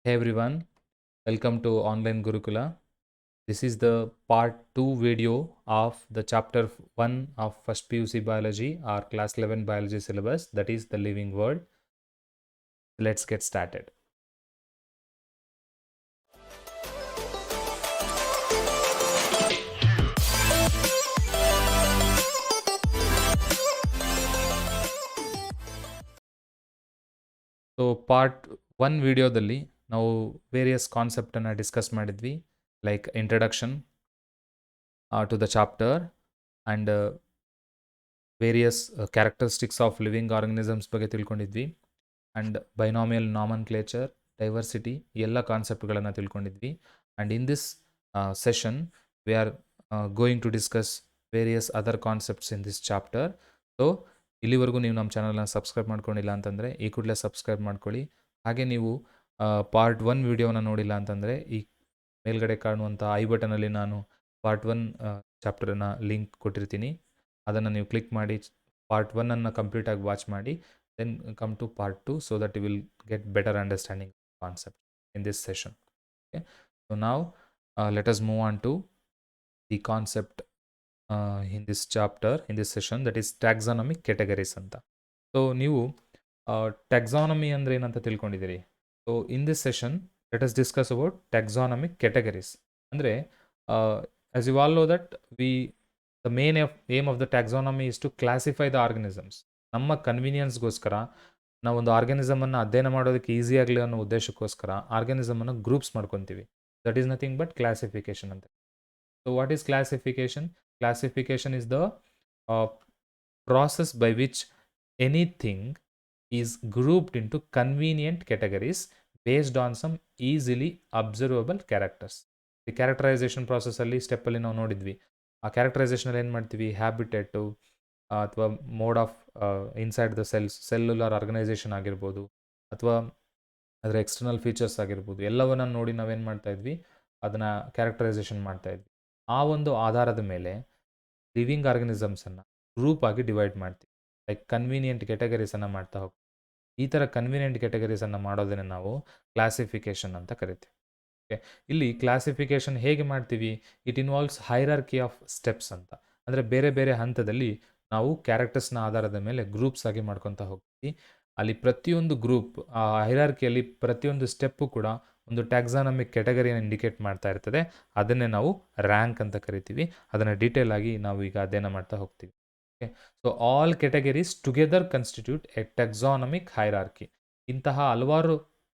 Hey everyone, welcome to Online Gurukula. This is the part 2 video of the chapter 1 of first PUC biology or class 11 biology syllabus, that is the living world. Let's get started. So part 1 ವಿಡಿಯೋದಲ್ಲಿ ನಾವು various ಕಾನ್ಸೆಪ್ಟನ್ನು discuss ಮಾಡಿದ್ವಿ, like introduction to the chapter and various characteristics of living organisms ಬಗ್ಗೆ ತಿಳ್ಕೊಂಡಿದ್ವಿ. And binomial nomenclature, diversity, ಎಲ್ಲ ಕಾನ್ಸೆಪ್ಟ್ಗಳನ್ನು ತಿಳ್ಕೊಂಡಿದ್ವಿ. And in this session we are going to discuss various other concepts in this chapter. So ಇಲ್ಲಿವರೆಗೂ ನೀವು ನಮ್ಮ ಚಾನಲ್ನ subscribe ಮಾಡ್ಕೊಂಡಿಲ್ಲ ಅಂತಂದರೆ ಈ ಕೂಡಲೇ ಸಬ್ಸ್ಕ್ರೈಬ್ ಮಾಡ್ಕೊಳ್ಳಿ. ಹಾಗೆ ನೀವು ಪಾರ್ಟ್ 1 ವಿಡಿಯೋನ ನೋಡಿಲ್ಲ ಅಂತಂದರೆ ಈ ಮೇಲ್ಗಡೆ ಕಾಣುವಂಥ ಐ ಬಟನಲ್ಲಿ ನಾನು ಪಾರ್ಟ್ 1 ಚಾಪ್ಟರ್ನ ಲಿಂಕ್ ಕೊಟ್ಟಿರ್ತೀನಿ. ಅದನ್ನು ನೀವು ಕ್ಲಿಕ್ ಮಾಡಿ ಪಾರ್ಟ್ 1 ಕಂಪ್ಲೀಟಾಗಿ ವಾಚ್ ಮಾಡಿ, then come to part 2 so that you will get better understanding of the concept in this session. Okay, so now let us move on to the concept in this chapter, in this session, that is taxonomic categories anta. So ನೀವು taxonomy ಅಂದ್ರೆ ಏನಂತ ತಿಳ್ಕೊಂಡಿದ್ದೀರಿ. So in this session let us discuss about taxonomic categories. ಅಂದ್ರೆ as you all know that the main aim of the taxonomy is to classify the organisms. ನಮ್ಮ ಕನ್ವೀನಿಯನ್ಸ್ಗೋಸ್ಕರ ನಾವೊಂದು ಆರ್ಗ್ಯಾನಿಸಮನ್ನು ಅಧ್ಯಯನ ಮಾಡೋದಕ್ಕೆ easy ಆಗಲಿ ಅನ್ನೋ ಉದ್ದೇಶಕ್ಕೋಸ್ಕರ ಆರ್ಗ್ಯಾನಿಸಮನ್ನು ಗ್ರೂಪ್ಸ್ ಮಾಡ್ಕೊತೀವಿ. That is nothing but classification ಅಂತ. So what is classification? Classification is the process by which anything is grouped into convenient categories based on some easily observable characters. ಈ ಕ್ಯಾರೆಕ್ಟರೈಸೇಷನ್ ಪ್ರಾಸೆಸ್ಸಲ್ಲಿ ಸ್ಟೆಪ್ಪಲ್ಲಿ ನಾವು ನೋಡಿದ್ವಿ. ಆ ಕ್ಯಾರೆಕ್ಟರೈಸೇಷನಲ್ಲಿ ಏನು ಮಾಡ್ತೀವಿ, ಹ್ಯಾಬಿಟೇಟು ಅಥವಾ mode of inside the cellular organisation ಆಗಿರ್ಬೋದು, ಅಥವಾ ಅದರ ಎಕ್ಸ್ಟರ್ನಲ್ ಫೀಚರ್ಸ್ ಆಗಿರ್ಬೋದು, ಎಲ್ಲವನ್ನ ನೋಡಿ ನಾವೇನು ಮಾಡ್ತಾಯಿದ್ವಿ, ಅದನ್ನು ಕ್ಯಾರೆಕ್ಟರೈಸೇಷನ್ ಮಾಡ್ತಾಯಿದ್ವಿ. ಆ ಒಂದು ಆಧಾರದ ಮೇಲೆ ಲಿವಿಂಗ್ ಆರ್ಗನಿಸಮ್ಸನ್ನು ಗ್ರೂಪ್ ಆಗಿ ಡಿವೈಡ್ ಮಾಡ್ತೀವಿ, ಲೈಕ್ ಕನ್ವೀನಿಯೆಂಟ್ ಕೆಟಗರೀಸನ್ನು ಮಾಡ್ತಾ ಹೋಗ್ತೀವಿ. ಈ ಥರ ಕನ್ವೀನಿಯೆಂಟ್ ಕೆಟಗರೀಸನ್ನು ಮಾಡೋದನ್ನು ನಾವು ಕ್ಲಾಸಿಫಿಕೇಷನ್ ಅಂತ ಕರಿತೀವಿ. ಓಕೆ, ಇಲ್ಲಿ ಕ್ಲಾಸಿಫಿಕೇಷನ್ ಹೇಗೆ ಮಾಡ್ತೀವಿ? It involves hierarchy of steps ಅಂತ. ಅಂದರೆ ಬೇರೆ ಬೇರೆ ಹಂತದಲ್ಲಿ ನಾವು ಕ್ಯಾರೆಕ್ಟರ್ಸ್ನ ಆಧಾರದ ಮೇಲೆ ಗ್ರೂಪ್ಸ್ ಆಗಿ ಮಾಡ್ಕೊತಾ ಹೋಗ್ತೀವಿ. ಅಲ್ಲಿ ಪ್ರತಿಯೊಂದು ಗ್ರೂಪ್, ಆ ಹೈರಾರ್ಕಿಯಲ್ಲಿ ಪ್ರತಿಯೊಂದು ಸ್ಟೆಪ್ಪು ಕೂಡ ಒಂದು ಟ್ಯಾಕ್ಸಾನಮಿಕ್ ಕೆಟಗರಿಯನ್ನು ಇಂಡಿಕೇಟ್ ಮಾಡ್ತಾ ಇರ್ತದೆ. ಅದನ್ನೇ ನಾವು ರ್ಯಾಂಕ್ ಅಂತ ಕರಿತೀವಿ. ಅದನ್ನು ಡೀಟೇಲ್ ಆಗಿ ನಾವು ಈಗ ಅಧ್ಯಯನ ಮಾಡ್ತಾ ಹೋಗ್ತೀವಿ. Okay, so all categories together constitute a taxonomic hierarchy. ಇಂತಹ ಹಲವಾರು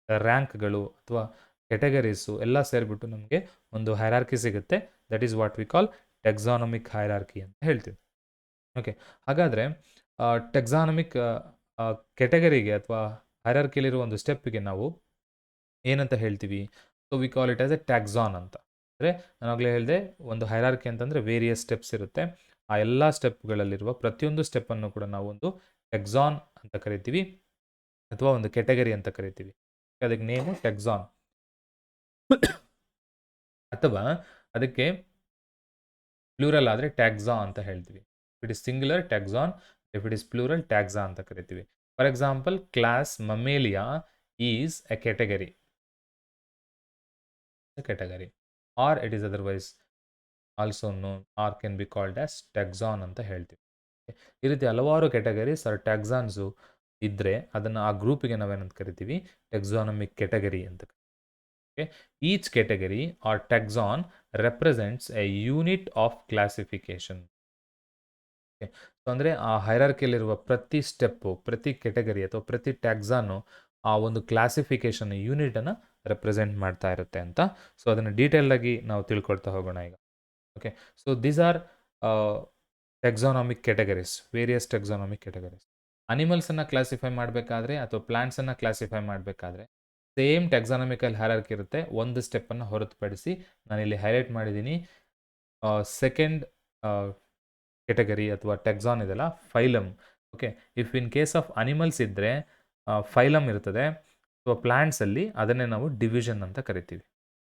ರ್ಯಾಂಕ್ಗಳು ಅಥವಾ ಕೆಟಗರೀಸು ಎಲ್ಲ ಸೇರಿಬಿಟ್ಟು ನಮಗೆ ಒಂದು ಹೈರಾರ್ಕಿ ಸಿಗುತ್ತೆ. That is what we call taxonomic hierarchy ಅಂತ ಹೇಳ್ತೀವಿ. ಓಕೆ, ಹಾಗಾದರೆ ಟೆಕ್ಸಾನಮಿಕ್ ಕೆಟಗರಿಗೆ ಅಥವಾ ಹೈರಾರ್ಕಿಯಲ್ಲಿರುವ ಒಂದು ಸ್ಟೆಪ್ಪಿಗೆ ನಾವು ಏನಂತ ಹೇಳ್ತೀವಿ? So we call it as a taxon ಅಂತ. ಅಂದರೆ ನಾನಾಗಲೇ ಹೇಳಿದೆ, ಒಂದು ಹೈರಾರ್ಕಿ ಅಂತಂದರೆ ವೇರಿಯಸ್ ಸ್ಟೆಪ್ಸ್ ಇರುತ್ತೆ. ಆ ಎಲ್ಲ ಸ್ಟೆಪ್ಗಳಲ್ಲಿರುವ ಪ್ರತಿಯೊಂದು ಸ್ಟೆಪ್ಪನ್ನು ಕೂಡ ನಾವು ಒಂದು ಟೆಕ್ಸಾನ್ ಅಂತ ಕರಿತೀವಿ, ಅಥವಾ ಒಂದು ಕೆಟಗರಿ ಅಂತ ಕರಿತೀವಿ. ಅದಕ್ಕೆ ನೇಮು ಟೆಕ್ಸಾನ್, ಅಥವಾ ಅದಕ್ಕೆ ಪ್ಲೂರಲ್ ಆದರೆ ಟ್ಯಾಕ್ಸಾ ಅಂತ ಹೇಳ್ತೀವಿ. It is singular taxon, if it is plural taxa ಅಂತ ಕರಿತೀವಿ. For example, class Mammalia is a category, or it is otherwise also known or can be called as taxon ಅಂತ ಹೇಳ್ತೀವಿ. ಈ ರೀತಿ ಹಲವಾರು ಕೆಟಗರೀಸ್ ಆರ್ ಟ್ಯಾಕ್ಸಾನ್ಸು ಇದ್ದರೆ ಅದನ್ನು ಆ ಗ್ರೂಪಿಗೆ ನಾವೇನಂತ ಕರಿತೀವಿ? ಟೆಕ್ಸಾನಮಿಕ್ ಕೆಟಗರಿ ಅಂತ. Okay, each category or taxon represents a unit of classification. Okay, so ಅಂದರೆ ಆ ಹೈರಾರ್ಕಿಯಲ್ಲಿರುವ ಪ್ರತಿ ಸ್ಟೆಪ್ಪು, ಪ್ರತಿ ಕೆಟಗರಿ ಅಥವಾ ಪ್ರತಿ ಟ್ಯಾಕ್ಸಾನು ಆ ಒಂದು ಕ್ಲಾಸಿಫಿಕೇಶನ್ ಯೂನಿಟನ್ನು ರೆಪ್ರೆಸೆಂಟ್ ಮಾಡ್ತಾ ಇರುತ್ತೆ ಅಂತ. ಸೊ ಅದನ್ನು ಡೀಟೇಲಾಗಿ ನಾವು ತಿಳ್ಕೊಳ್ತಾ ಹೋಗೋಣ ಈಗ. Okay, so these are taxonomic categories, various taxonomic categories. ಅನಿಮಲ್ಸನ್ನು ಕ್ಲಾಸಿಫೈ ಮಾಡಬೇಕಾದ್ರೆ ಅಥವಾ ಪ್ಲಾಂಟ್ಸನ್ನು ಕ್ಲಾಸಿಫೈ ಮಾಡಬೇಕಾದ್ರೆ ಸೇಮ್ ಟೆಕ್ಸಾನಮಿಕಲ್ ಹೈರಾರ್ಕಿ ಇರುತ್ತೆ. ಒಂದು ಸ್ಟೆಪ್ಪನ್ನು ಹೊರತುಪಡಿಸಿ ನಾನಿಲ್ಲಿ ಹೈಲೈಟ್ ಮಾಡಿದ್ದೀನಿ. ಸೆಕೆಂಡ್ ಕೆಟಗರಿ ಅಥವಾ ಟೆಕ್ಸಾನ್ ಇದೆಲ್ಲ phylum. Okay, if in case of animals ಇದ್ದರೆ ಫೈಲಮ್ ಇರ್ತದೆ, ಅಥವಾ ಪ್ಲಾಂಟ್ಸಲ್ಲಿ ಅದನ್ನೇ ನಾವು ಡಿವಿಷನ್ ಅಂತ ಕರಿತೀವಿ.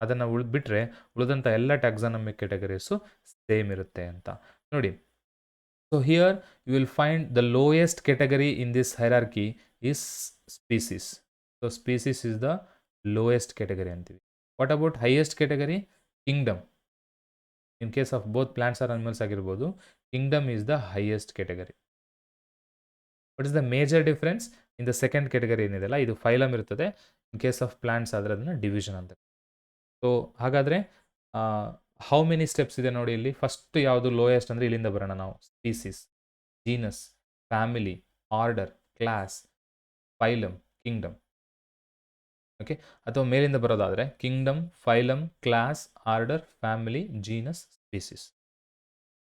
ಅದನ್ನು ಬಿಟ್ಟರೆ ಉಳಿದಂಥ ಎಲ್ಲ ಟ್ಯಾಕ್ಸಾನಮಿಕ್ ಕೆಟಗರೀಸು ಸೇಮ್ ಇರುತ್ತೆ ಅಂತ ನೋಡಿ. So here you will find the lowest category in this hierarchy is species. So species is the lowest category ಅಂತೀವಿ. What about highest category? Kingdom. In case of both plants or animals ಆಗಿರ್ಬೋದು, kingdom is the highest category. What is the major difference? In the second category ಏನಿದೆಲ್ಲ, ಇದು phylum ಇರ್ತದೆ. ಇನ್ case of plants ಆದರೆ ಅದನ್ನು division ಅಂತ. So ಹಾಗಾದರೆ how many steps ಇದೆ ನೋಡಿ ಇಲ್ಲಿ. ಫಸ್ಟ್ ಯಾವುದು ಲೋಯೆಸ್ಟ್ ಅಂದರೆ ಇಲ್ಲಿಂದ ಬರೋಣ ನಾವು. Species, genus, family, order, class, phylum, Kingdom. Okay, ಅಥವಾ ಮೇಲಿಂದ ಬರೋದಾದರೆ Kingdom, phylum, class, order, family, genus, species.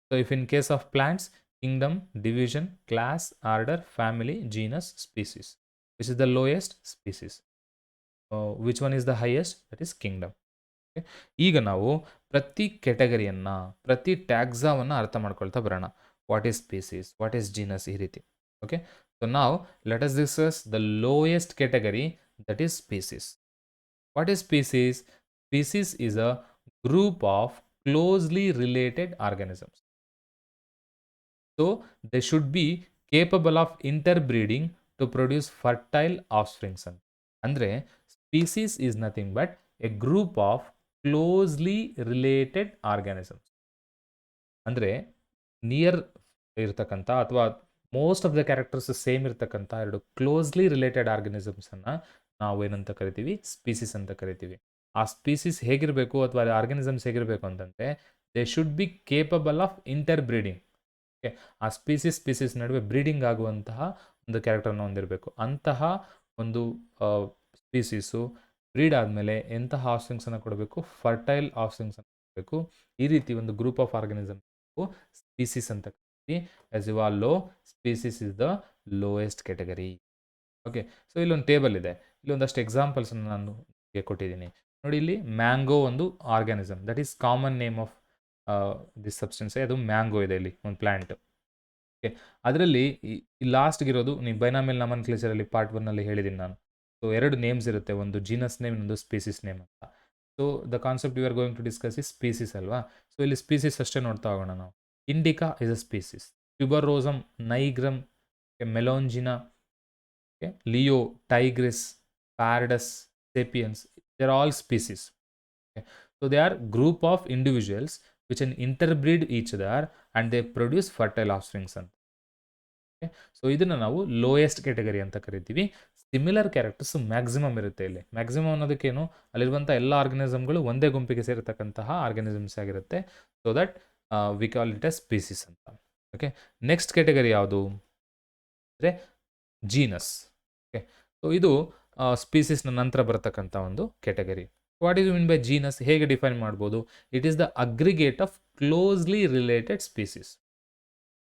So if in case of plants, Kingdom, division, class, order, family, genus, species. Which is the lowest? Species. Which one is the highest? That is Kingdom. ಈಗ ನಾವು ಪ್ರತಿ ಕೆಟಗರಿಯನ್ನು, ಪ್ರತಿ ಟ್ಯಾಕ್ಸಾವನ್ನು ಅರ್ಥ ಮಾಡ್ಕೊಳ್ತಾ ಬರೋಣ. What is species, what is genus, ಈ ರೀತಿ. Okay, so ನಾವು let us discuss the lowest category, that is species. What is species? Species is a group of closely related organisms. So they should be capable of interbreeding to produce fertile offspring. Andre species is nothing but a group of closely related organisms. Andre near ಇರ್ತಕ್ಕಂಥ ಅಥವಾ most of the characters same ಇರ್ತಕ್ಕಂಥ ಎರಡು closely related ಆರ್ಗನಿಸಮ್ಸನ್ನು ನಾವು ಏನಂತ ಕರಿತೀವಿ? Species ಅಂತ ಕರಿತೀವಿ. ಆ ಸ್ಪೀಸಿಸ್ ಹೇಗಿರಬೇಕು ಅಥವಾ ಆರ್ಗನಿಸಮ್ಸ್ ಹೇಗಿರಬೇಕು ಅಂತಂದರೆ, they should be capable of inter breeding. Okay, ಆ ಸ್ಪೀಸಿಸ್ ನಡುವೆ ಬ್ರೀಡಿಂಗ್ ಆಗುವಂತಹ ಒಂದು ಕ್ಯಾರೆಕ್ಟರ್ನ ಹೊಂದಿರಬೇಕು. ಅಂತಹ ಒಂದು ಸ್ಪೀಸಿಸು ಬ್ರೀಡ್ ಆದಮೇಲೆ ಎಂತಹ ಆಫ್ಸ್ಪ್ರಿಂಗ್ಸನ್ನು ಕೊಡಬೇಕು? ಫರ್ಟೈಲ್ ಆಫ್ಸ್ಪ್ರಿಂಗ್ಸನ್ನು ಕೊಡಬೇಕು. ಈ ರೀತಿ ಒಂದು ಗ್ರೂಪ್ ಆಫ್ ಆರ್ಗನಿಸಮ್ ಸ್ಪೀಸಿಸ್ ಅಂತ ಕರಿತೀವಿ. As you all know, species is the lowest category. Okay, so ಇಲ್ಲೊಂದು ಟೇಬಲ್ ಇದೆ. ಇಲ್ಲೊಂದಷ್ಟು ಎಕ್ಸಾಂಪಲ್ಸನ್ನು ನಾನು ಕೊಟ್ಟಿದ್ದೀನಿ ನೋಡಿ. ಇಲ್ಲಿ ಮ್ಯಾಂಗೋ ಒಂದು organism, that is common name of this substance. ಅದು ಮ್ಯಾಂಗೋ ಇದೆ ಇಲ್ಲಿ, ಒಂದು ಪ್ಲ್ಯಾಂಟ್. ಓಕೆ, ಅದರಲ್ಲಿ ಈ ಲಾಸ್ಟ್ಗಿರೋದು ನೀವು ಬೈನಾಮಿಯಲ್ ನಾಮನ್ಕ್ಲೇಚರಲ್ಲಿ ಪಾರ್ಟ್ 1 ಹೇಳಿದ್ದೀನಿ ನಾನು. ಸೊ 2 ನೇಮ್ಸ್ ಇರುತ್ತೆ, ಒಂದು ಜೀನಸ್ ನೇಮ್, ಇನ್ನೊಂದು ಸ್ಪೀಸಿಸ್ ನೇಮ್ ಅಂತ. So the concept you are going to discuss is species ಅಲ್ವಾ. ಸೊ ಇಲ್ಲಿ ಸ್ಪೀಸಿಸ್ ಅಷ್ಟೇ ನೋಡ್ತಾ ಹೋಗೋಣ ನಾವು. Indica is a species, tuberosum, nigrum, melongena, Leo, Tigris, Pardas, Sapiens, they are all species. Okay. So they are group of individuals which can interbreed each other and they produce fertile offsprings. Okay. So ಇದನ್ನು ನಾವು lowest category ಅಂತ ಕರಿತೀವಿ. Similar characters maximum ಇರುತ್ತೆ ಇಲ್ಲಿ. Maximum ಅನ್ನೋದಕ್ಕೇನು, ಅಲ್ಲಿರುವಂಥ ಎಲ್ಲ ಆರ್ಗನಿಸಮ್ಗಳು ಒಂದೇ ಗುಂಪಿಗೆ ಸೇರಿರ್ತಕ್ಕಂತಹ ಆರ್ಗನಿಸಮ್ಸ್ ಆಗಿರುತ್ತೆ. So that V call it A species ಅಂತ. ಓಕೆ, ನೆಕ್ಸ್ಟ್ ಕೆಟಗರಿ ಯಾವುದು ಅಂದರೆ ಜೀನಸ್. ಓಕೆ, ಸೊ ಇದು ಸ್ಪೀಸಿಸ್ನ ನಂತರ ಬರತಕ್ಕಂಥ ಒಂದು category. What is mean by genus? ಹೇಗೆ ಡಿಫೈನ್ ಮಾಡ್ಬೋದು? It is the aggregate of closely related species.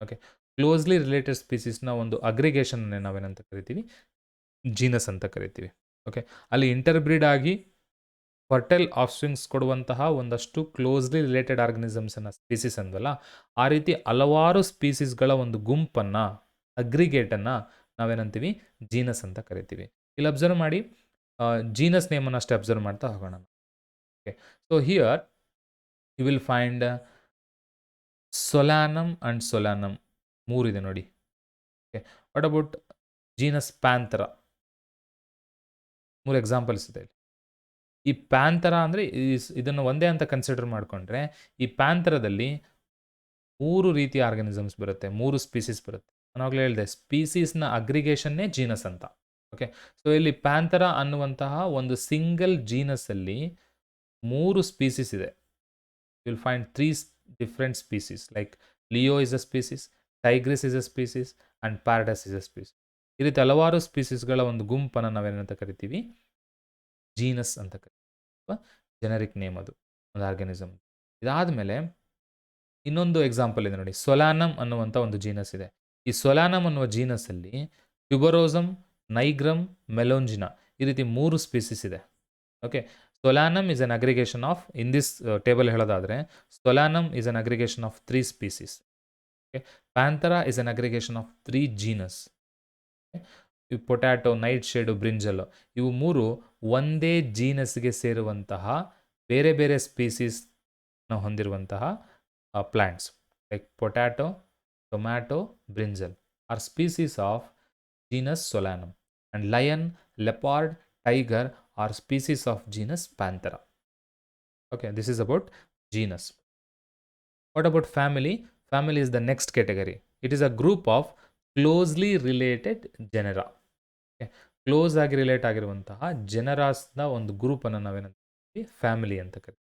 Okay, closely related ಸ್ಪೀಸಿಸ್ನ ಒಂದು ಅಗ್ರಿಗೇಷನ್ನೇ ನಾವೇನಂತ ಕರಿತೀವಿ? ಜೀನಸ್ ಅಂತ ಕರಿತೀವಿ. ಓಕೆ, ಅಲ್ಲಿ ಇಂಟರ್ಬ್ರೀಡ್ ಆಗಿ ಫರ್ಟೈಲ್ ಆಫ್ಸ್ಪ್ರಿಂಗ್ಸ್ ಕೊಡುವಂತಹ ಒಂದಷ್ಟು ಕ್ಲೋಸ್ಲಿ ರಿಲೇಟೆಡ್ ಆರ್ಗನಿಸಮ್ಸನ್ನು ಸ್ಪೀಸಿಸ್ ಅಂದಲ್ಲ, ಆ ರೀತಿ ಹಲವಾರು ಸ್ಪೀಸಿಸ್ಗಳ ಒಂದು ಗುಂಪನ್ನು, ಅಗ್ರಿಗೇಟನ್ನು ನಾವೇನಂತೀವಿ? ಜೀನಸ್ ಅಂತ ಕರಿತೀವಿ. ಇಲ್ಲಿ ಅಬ್ಸರ್ವ್ ಮಾಡಿ, ಜೀನಸ್ ನೇಮನ್ನು ಅಷ್ಟೇ ಅಬ್ಸರ್ವ್ ಮಾಡ್ತಾ ಹೋಗೋಣ. Okay, so here you will find Solanum and Solanum, 3 ಇದೆ ನೋಡಿ. Okay, what about genus Panthera? 3 examples ಇದೆ. ಈ ಪ್ಯಾಂಥರ ಅಂದರೆ ಇದನ್ನು ಒಂದೇ ಅಂತ ಕನ್ಸಿಡರ್ ಮಾಡಿಕೊಂಡ್ರೆ, ಈ ಪ್ಯಾಂಥರದಲ್ಲಿ 3 ರೀತಿಯ ಆರ್ಗನಿಸಮ್ಸ್ ಬರುತ್ತೆ, 3 ಸ್ಪೀಸಿಸ್ ಬರುತ್ತೆ. ನಾವಾಗಲೇ ಹೇಳಿದೆ, ಸ್ಪೀಸೀಸ್ನ ಅಗ್ರಿಗೇಷನ್ನೇ ಜೀನಸ್ ಅಂತ. ಓಕೆ, ಸೊ ಇಲ್ಲಿ ಪ್ಯಾಂಥರ ಅನ್ನುವಂತಹ ಒಂದು ಸಿಂಗಲ್ ಜೀನಸ್ಸಲ್ಲಿ 3 ಸ್ಪೀಸಿಸ್ ಇದೆ. You will find 3 different species, like leo is a species, tigris is a species and pardus is a species. ಈ ರೀತಿ ಹಲವಾರು ಸ್ಪೀಸಿಸ್ಗಳ ಒಂದು ಗುಂಪನ್ನು ನಾವೇನಂತ ಕರಿತೀವಿ? ಜೀನಸ್ ಅಂತ ಕರಿತೀವಿ, ಅಥವಾ ಜೆನರಿಕ್ ನೇಮ್ ಅದು ಒಂದು ಆರ್ಗನಿಸಮ್. ಇದಾದಮೇಲೆ ಇನ್ನೊಂದು ಎಕ್ಸಾಂಪಲ್ ಇದೆ ನೋಡಿ, ಸೊಲಾನಮ್ ಅನ್ನುವಂಥ ಒಂದು ಜೀನಸ್ ಇದೆ. ಈ ಸೊಲಾನಮ್ ಅನ್ನುವ ಜೀನಸ್ಸಲ್ಲಿ ಟ್ಯುಬರೋಸಮ್, ನೈಗ್ರಮ್, ಮೆಲೋಂಜಿನಾ, ಈ ರೀತಿ 3 ಸ್ಪೀಸಿಸ್ ಇದೆ. Okay, Solanum is an aggregation of, in this table ಹೇಳೋದಾದರೆ, Solanum is an aggregation of 3 species. Okay, Panthera is an aggregation of 3 genus. ಈ ಪೊಟ್ಯಾಟೊ, ನೈಟ್ ಶೇಡು, ಬ್ರಿಂಜಲ್, ಇವು 3 ಒಂದೇ ಜೀನಸ್ಗೆ ಸೇರುವಂತಹ ಬೇರೆ ಬೇರೆ ಸ್ಪೀಸಿಸ್ನ ಹೊಂದಿರುವಂತಹ plants. Like potato, tomato, brinjal are species of genus Solanum, and lion, leopard, tiger or species of genus Panthera. Okay, this is about genus. What about family? Family is the next category. It is a group of closely related genera. Okay. Close ಆಗಿ relate ಆಗಿರುವಂತಹ ಜನರಾಸ್ನ ಒಂದು ಗ್ರೂಪನ್ನು ನಾವೇನಂತೀವಿ family ಅಂತ ಕರಿತೀವಿ.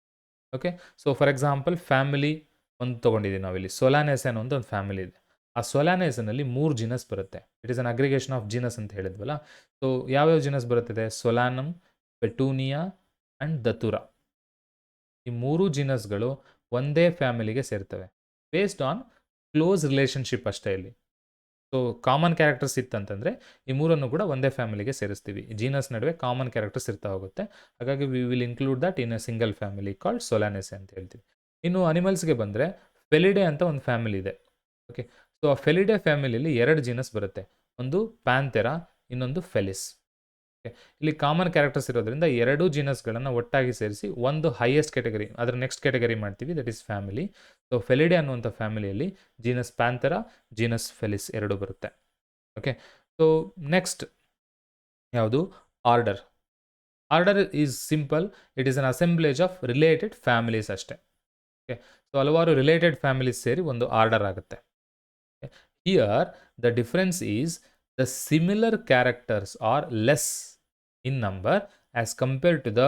Okay, so for example family ಒಂದು ತೊಗೊಂಡಿದ್ದೀವಿ ನಾವಿಲ್ಲಿ. ಸೊಲಾನೆಸ್ ಅನ್ನೋ ಒಂದು ಫ್ಯಾಮಿಲಿ ಇದೆ. ಆ ಸೊಲಾನೆಸ್ನಲ್ಲಿ 3 ಜಿನಸ್ ಬರುತ್ತೆ. It is an aggregation of genus ಅಂತ ಹೇಳಿದ್ವಲ್ಲ. ಸೊ ಯಾವ್ಯಾವ ಜಿನಸ್ ಬರುತ್ತಿದೆ? Solanum, Petunia and Datura. ಈ 3 ಜಿನಸ್ಗಳು ಒಂದೇ ಫ್ಯಾಮಿಲಿಗೆ ಸೇರ್ತವೆ ಬೇಸ್ಡ್ ಆನ್ ಕ್ಲೋಸ್ ರಿಲೇಷನ್ಶಿಪ್ ಅಷ್ಟೇ ಇಲ್ಲಿ. ಸೊ ಕಾಮನ್ ಕ್ಯಾರೆಕ್ಟರ್ಸ್ ಇತ್ತಂತಂದರೆ ಈ ಮೂರನ್ನು ಕೂಡ ಒಂದೇ ಫ್ಯಾಮಿಲಿಗೆ ಸೇರಿಸ್ತೀವಿ. ಜೀನಸ್ ನಡುವೆ ಕಾಮನ್ ಕ್ಯಾರೆಕ್ಟರ್ಸ್ ಇರ್ತಾ ಹೋಗುತ್ತೆ. ಹಾಗಾಗಿ we will include that in a single family called Solanaceae ಅಂತ ಹೇಳ್ತೀವಿ. ಇನ್ನು ಅನಿಮಲ್ಸ್ಗೆ ಬಂದರೆ ಫೆಲಿಡೆ ಅಂತ ಒಂದು ಫ್ಯಾಮಿಲಿ ಇದೆ. ಓಕೆ, ಸೊ ಆ ಫೆಲಿಡೆ ಫ್ಯಾಮಿಲಿಯಲ್ಲಿ 2 ಜೀನಸ್ ಬರುತ್ತೆ. ಒಂದು ಪ್ಯಾಂಥೆರಾ, ಇನ್ನೊಂದು ಫೆಲಿಸ್. ಓಕೆ, ಇಲ್ಲಿ ಕಾಮನ್ ಕ್ಯಾರೆಕ್ಟರ್ಸ್ ಇರೋದ್ರಿಂದ 2 ಜೀನಸ್ಗಳನ್ನು ಒಟ್ಟಾಗಿ ಸೇರಿಸಿ ಒಂದು ಹೈಯೆಸ್ಟ್ ಕ್ಯಾಟಗರಿ, ಅದರ ನೆಕ್ಸ್ಟ್ ಕ್ಯಾಟಗರಿ ಮಾಡ್ತೀವಿ, that is family. So Felidae ಅನ್ನುವಂಥ ಫ್ಯಾಮಿಲಿಯಲ್ಲಿ ಜೀನಸ್ ಪ್ಯಾಂಥೆರಾ, ಜೀನಸ್ ಫೆಲಿಸ್ 2 ಬರುತ್ತೆ. ಓಕೆ, ಸೊ ನೆಕ್ಸ್ಟ್ ಯಾವುದು? Order. Order is simple, it is an assemblage of related families ಅಷ್ಟೇ. ಓಕೆ, ಸೊ ಹಲವಾರು ರಿಲೇಟೆಡ್ ಫ್ಯಾಮಿಲೀಸ್ ಸೇರಿ ಒಂದು ಆರ್ಡರ್ ಆಗುತ್ತೆ. Here the difference is the similar characters are less in number as compared to the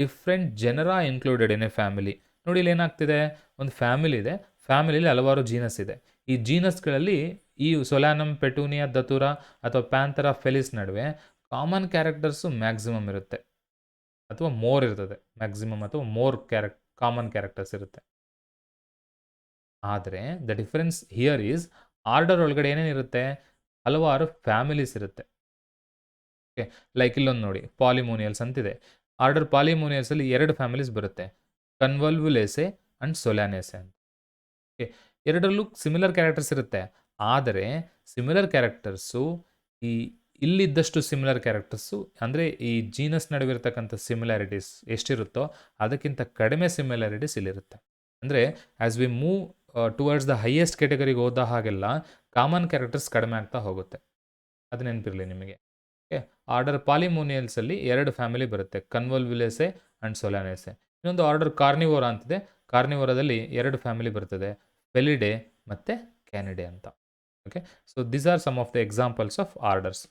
different genera included in a family. ನೋಡಿ ಇಲ್ಲಿ ಏನಾಗ್ತಿದೆ, ಒಂದು family ಇದೆ, ಫ್ಯಾಮಿಲಿಯಲ್ಲಿ ಹಲವಾರು ಜೀನಸ್ ಇದೆ. ಈ ಜೀನಸ್ಗಳಲ್ಲಿ ಈ ಸೊಲಾನಮ್, ಪೆಟೂನಿಯಾ, ದತುರಾ ಅಥವಾ ಪ್ಯಾಂಥೆರಾ, ಫೆಲಿಸ್ ನಡುವೆ ಕಾಮನ್ ಕ್ಯಾರೆಕ್ಟರ್ಸು ಮ್ಯಾಕ್ಸಿಮಮ್ ಇರುತ್ತೆ ಅಥವಾ ಮೋರ್ ಇರ್ತದೆ. ಮ್ಯಾಕ್ಸಿಮಮ್ ಅಥವಾ ಮೋರ್ ಕಾಮನ್ ಕ್ಯಾರೆಕ್ಟರ್ಸ್ ಇರುತ್ತೆ. ಆದರೆ the difference here is order ಒಳಗಡೆ ಏನೇನಿರುತ್ತೆ? ಹಲವಾರು ಫ್ಯಾಮಿಲೀಸ್ ಇರುತ್ತೆ. ಓಕೆ, ಲೈಕ್ ಇಲ್ಲೊಂದು ನೋಡಿ, ಪಾಲಿಮೋನಿಯಲ್ಸ್ ಅಂತಿದೆ. ಆರ್ಡರ್ ಪಾಲಿಮೋನಿಯಲ್ಸಲ್ಲಿ 2 ಫ್ಯಾಮಿಲೀಸ್ ಬರುತ್ತೆ, ಕನ್ವಲ್ವುಲೇಸೆ ಆ್ಯಂಡ್ ಸೊಲಾನೆಸೆ ಅಂತ. ಓಕೆ, ಎರಡರಲ್ಲೂ ಸಿಮಿಲರ್ ಕ್ಯಾರೆಕ್ಟರ್ಸ್ ಇರುತ್ತೆ. ಆದರೆ ಸಿಮಿಲರ್ ಕ್ಯಾರೆಕ್ಟರ್ಸು ಇಲ್ಲಿದ್ದಷ್ಟು ಸಿಮಿಲರ್ ಕ್ಯಾರೆಕ್ಟರ್ಸು, ಅಂದರೆ ಈ ಜೀನಸ್ ನಡುವೆ ಇರತಕ್ಕಂಥ ಸಿಮಿಲಾರಿಟೀಸ್ ಎಷ್ಟಿರುತ್ತೋ ಅದಕ್ಕಿಂತ ಕಡಿಮೆ ಸಿಮಿಲಾರಿಟೀಸ್ ಇಲ್ಲಿರುತ್ತೆ. ಅಂದರೆ as we move towards the highest ಕ್ಯಾಟಗರಿಗೆ ಹೋದ ಹಾಗೆಲ್ಲ ಕಾಮನ್ ಕ್ಯಾರೆಕ್ಟರ್ಸ್ ಕಡಿಮೆ ಆಗ್ತಾ ಹೋಗುತ್ತೆ. ಅದು ನೆನಪಿರಲಿ ನಿಮಗೆ. ಓಕೆ, ಆರ್ಡರ್ ಪಾಲಿಮೋನಿಯಲ್ಸಲ್ಲಿ 2 ಫ್ಯಾಮಿಲಿ ಬರುತ್ತೆ, ಕನ್ವಲ್ವುಲೇಸೆ ಆ್ಯಂಡ್ ಸೊಲಾನೆಸೆ. ಇನ್ನೊಂದು ಆರ್ಡರ್ ಕಾರ್ನಿವೋರಾ ಅಂತಿದೆ. ಕಾರ್ನಿವೋರಾದಲ್ಲಿ 2 ಫ್ಯಾಮಿಲಿ ಬರ್ತದೆ, ಫೆಲಿಡೆ ಮತ್ತು ಕ್ಯಾನಿಡೆ ಅಂತ. Okay, so these are some of the examples of orders.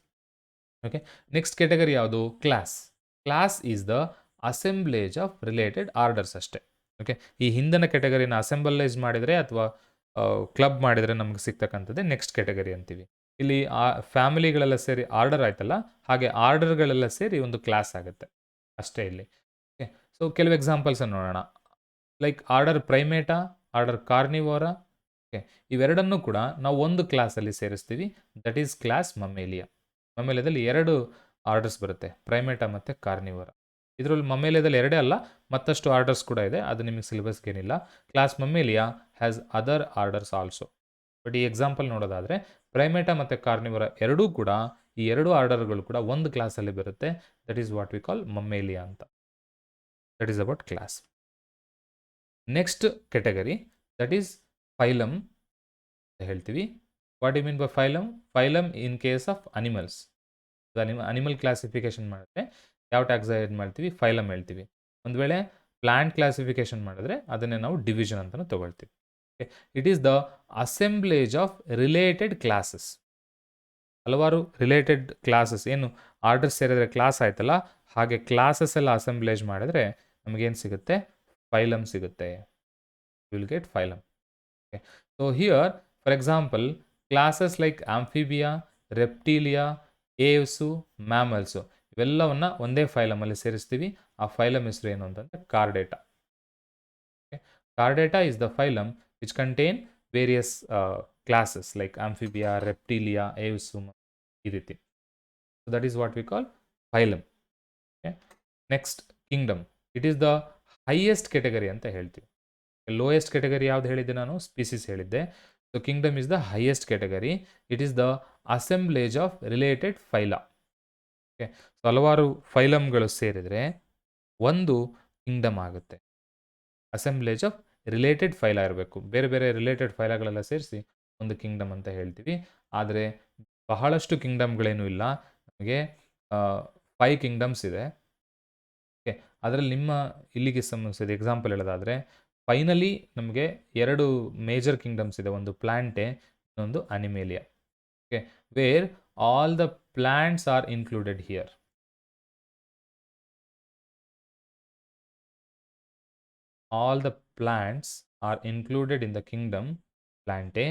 Okay, next category ಯಾವುದು? Class. Class is the assemblage of related orders ಅಷ್ಟೇ. ಓಕೆ, ಈ ಹಿಂದಿನ ಕ್ಯಾಟಗರಿನ ಅಸೆಂಬಲೈಸ್ ಮಾಡಿದರೆ ಅಥವಾ ಕ್ಲಬ್ ಮಾಡಿದರೆ ನಮಗೆ ಸಿಗ್ತಕ್ಕಂಥದ್ದೇ ನೆಕ್ಸ್ಟ್ ಕ್ಯಾಟಗರಿ ಅಂತೀವಿ. ಇಲ್ಲಿ ಆ ಫ್ಯಾಮಿಲಿಗಳೆಲ್ಲ ಸೇರಿ ಆರ್ಡರ್ ಆಯ್ತಲ್ಲ, ಹಾಗೆ ಆರ್ಡರ್ಗಳೆಲ್ಲ ಸೇರಿ ಒಂದು ಕ್ಲಾಸ್ ಆಗುತ್ತೆ ಅಷ್ಟೇ ಇಲ್ಲಿ. ಓಕೆ, ಸೊ ಕೆಲವು ಎಕ್ಸಾಂಪಲ್ಸನ್ನು ನೋಡೋಣ. Like order Primata, order Carnivora. Okay, ಇವೆರಡನ್ನೂ ಕೂಡ ನಾವು ಒಂದು ಕ್ಲಾಸಲ್ಲಿ ಸೇರಿಸ್ತೀವಿ, ದಟ್ ಈಸ್ ಕ್ಲಾಸ್ ಮಮೇಲಿಯಾ. ಮಮೇಲಿಯಾದಲ್ಲಿ 2 ಆರ್ಡರ್ಸ್ ಬರುತ್ತೆ, ಪ್ರೈಮೇಟಾ ಮತ್ತು ಕಾರ್ನಿವೋರಾ. ಇದರಲ್ಲಿ ಮಮೇಲಿಯಾದಲ್ಲಿ 2 ಅಲ್ಲ, ಮತ್ತಷ್ಟು ಆರ್ಡರ್ಸ್ ಕೂಡ ಇದೆ, ಅದು ನಿಮಗೆ ಸಿಲೆಬಸ್ಗೇನಿಲ್ಲ. Class Mammalia has other orders also. But ಈ ಎಕ್ಸಾಂಪಲ್ ನೋಡೋದಾದರೆ ಪ್ರೈಮೇಟಾ ಮತ್ತು ಕಾರ್ನಿವೋರಾ ಎರಡೂ ಕೂಡ, ಈ 2 ಆರ್ಡರ್ಗಳು ಕೂಡ ಒಂದು ಕ್ಲಾಸಲ್ಲಿ ಬರುತ್ತೆ, that is what we call Mammalia ಅಂತ. That is about class. Next category that is phylum ಅಂತ ಹೇಳ್ತೀವಿ. What you mean by phylum? Phylum in case of animals. Animal classification ಮಾಡಿದ್ರೆ ಯಾವ ಟ್ಯಾಕ್ಸ್ ಏನು ಮಾಡ್ತೀವಿ? ಫೈಲಮ್ ಹೇಳ್ತೀವಿ. ಒಂದು ವೇಳೆ ಪ್ಲಾಂಟ್ ಕ್ಲಾಸಿಫಿಕೇಶನ್ ಮಾಡಿದ್ರೆ ಅದನ್ನೇ ನಾವು ಡಿವಿಷನ್ ಅಂತಲೂ ತೊಗೊಳ್ತೀವಿ. It is the assemblage of related classes. ಹಲವಾರು ರಿಲೇಟೆಡ್ ಕ್ಲಾಸಸ್, ಏನು ಆರ್ಡರ್ಸ್ ಸೇರಿದ್ರೆ ಕ್ಲಾಸ್ ಆಯ್ತಲ್ಲ, ಹಾಗೆ ಕ್ಲಾಸಸ್ ಎಲ್ಲ ಅಸೆಂಬ್ಲೇಜ್ ಮಾಡಿದ್ರೆ ನಮಗೇನು ಸಿಗುತ್ತೆ? ಫೈಲಮ್ ಸಿಗುತ್ತೆ. Will get phylum. Okay, so here for example classes like Amphibia, Reptilia, Aves, mammals ಇವೆಲ್ಲವನ್ನು ಒಂದೇ ಫೈಲಮಲ್ಲಿ ಸೇರಿಸ್ತೀವಿ. ಆ ಫೈಲಮ್ ಹೆಸರು ಏನು ಅಂತಂದರೆ Chordata. Okay, Chordata is the phylum which contain various classes like Amphibia, Reptilia, Aves, ಈ ರೀತಿ. So that is what we call phylum. Okay, next kingdom. It is the highest category ಅಂತ ಹೇಳ್ತೀವಿ. ಲೋಯೆಸ್ಟ್ ಕ್ಯಾಟಗರಿ ಯಾವ್ದು ಹೇಳಿದ್ದೆ ನಾನು? Species ಹೇಳಿದ್ದೆ. So kingdom is the highest category. It is the assemblage of related phyla. Okay, so ಹಲವಾರು ಫೈಲಮ್ಗಳು ಸೇರಿದರೆ ಒಂದು ಕಿಂಗ್ಡಮ್ ಆಗುತ್ತೆ. ಅಸೆಂಬ್ಲೇಜ್ ಆಫ್ ರಿಲೇಟೆಡ್ ಫೈಲಾ ಇರಬೇಕು. ಬೇರೆ ಬೇರೆ ರಿಲೇಟೆಡ್ ಫೈಲಾಗಳೆಲ್ಲ ಸೇರಿಸಿ ಒಂದು ಕಿಂಗ್ಡಮ್ ಅಂತ ಹೇಳ್ತೀವಿ. ಆದರೆ ಬಹಳಷ್ಟು ಕಿಂಗ್ಡಮ್ಗಳೇನೂ ಇಲ್ಲ. ನಮಗೆ 5 ಕಿಂಗ್ಡಮ್ಸ್ ಇದೆ. ಓಕೆ, ಅದರಲ್ಲಿ ಇಲ್ಲಿಗೆ ಸಂಬಂಧಿಸಿದ ಎಕ್ಸಾಂಪಲ್ ಹೇಳೋದಾದರೆ, ಫೈನಲಿ ನಮಗೆ 2 ಮೇಜರ್ ಕಿಂಗ್ಡಮ್ಸ್ ಇದೆ. ಒಂದು ಪ್ಲಾಂಟೆ, ಇನ್ನೊಂದು Animalia. Okay, where all the plants are included here. All the plants are included in the kingdom Plantae,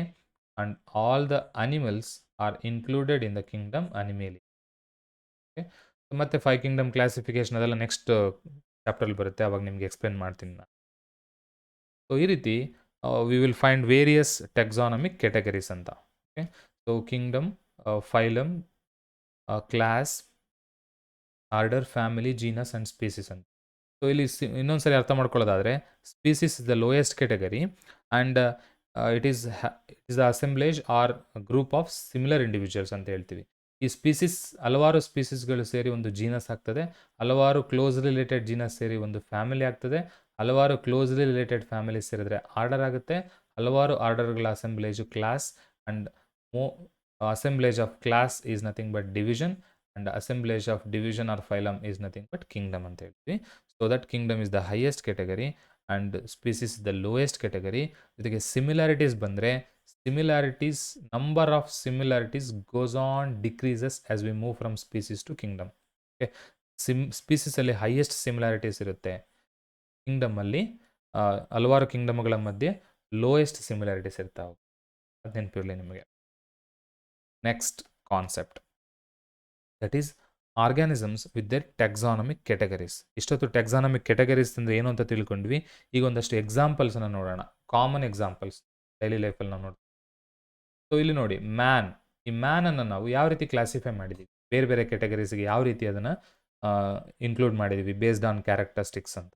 and all the animals are included in the kingdom Animalia. Okay? ಮತ್ತೆ 5 kingdom classification ಅದೆಲ್ಲ next ಚಾಪ್ಟರ್ಲಿ ಬರುತ್ತೆ, ಅವಾಗ ನಿಮಗೆ explain ಮಾಡ್ತೀನಿ ನಾನು. So ಈ ರೀತಿ we will find various taxonomic categories ಅಂತ. Okay, so kingdom, phylum, class, order, family, genus and species ಅಂತ. ಸೊ ಇಲ್ಲಿ ಇನ್ನೊಂದ್ಸರಿ ಅರ್ಥ ಮಾಡ್ಕೊಳ್ಳೋದಾದರೆ, species is the lowest category and it is the assemblage or group of similar individuals ಅಂತ ಹೇಳ್ತೀವಿ. ಈ species ಹಲವಾರು ಸ್ಪೀಸಿಸ್ಗಳು ಸೇರಿ ಒಂದು ಜೀನಸ್ ಆಗ್ತದೆ, ಹಲವಾರು ಕ್ಲೋಸ್ ರಿಲೇಟೆಡ್ ಜೀನಸ್ ಸೇರಿ ಒಂದು ಫ್ಯಾಮಿಲಿ ಆಗ್ತದೆ, ಹಲವಾರು ಕ್ಲೋಸ್ಲಿ ರಿಲೇಟೆಡ್ ಫ್ಯಾಮಿಲಿ ಸೇರಿದ್ರೆ ಆರ್ಡರ್ ಆಗುತ್ತೆ, ಹಲವಾರು ಆರ್ಡರ್ಗಳ assemblage class, and assemblage of class is nothing but division, and assemblage of division or phylum is nothing but kingdom ಅಂತ ಹೇಳ್ತೀವಿ. So that kingdom is the highest category and species is the lowest category. ಇದಕ್ಕೆ similarities ಬಂದರೆ, similarities, number of similarities goes on decreases as we move from species to kingdom. Okay, species ಅಲ್ಲಿ highest similarities ಇರುತ್ತೆ, kingdom ಅಲ್ಲಿ ಹಲವಾರು ಕಿಂಗ್ಡಮ್ಗಳ ಮಧ್ಯೆ lowest similarities ಇರ್ತಾವೆ. ಅದು ನೆನಪಿರಲಿ ನಿಮಗೆ. Next concept, that is organisms with their taxonomic categories. ಇಷ್ಟೊತ್ತು ಟೆಕ್ಸಾನಮಿಕ್ ಕೆಟಗರೀಸ್ ಅಂದರೆ ಏನು ಅಂತ ತಿಳ್ಕೊಂಡ್ವಿ. ಈಗ ಒಂದಷ್ಟು ಎಕ್ಸಾಂಪಲ್ಸನ್ನು ನೋಡೋಣ, ಕಾಮನ್ ಎಕ್ಸಾಂಪಲ್ಸ್ ಡೈಲಿ ಲೈಫಲ್ಲಿ ನಾವು ನೋಡ್ತೀವಿ. ಸೊ ಇಲ್ಲಿ ನೋಡಿ, ಮ್ಯಾನ್. ಈ ಮ್ಯಾನನ್ನು ನಾವು ಯಾವ ರೀತಿ ಕ್ಲಾಸಿಫೈ ಮಾಡಿದ್ದೀವಿ, ಬೇರೆ ಬೇರೆ ಕೆಟಗರೀಸ್ಗೆ ಯಾವ ರೀತಿ ಅದನ್ನು ಇನ್ಕ್ಲೂಡ್ ಮಾಡಿದ್ದೀವಿ ಬೇಸ್ಡ್ ಆನ್ ಕ್ಯಾರೆಕ್ಟರಿಸ್ಟಿಕ್ಸ್ ಅಂತ.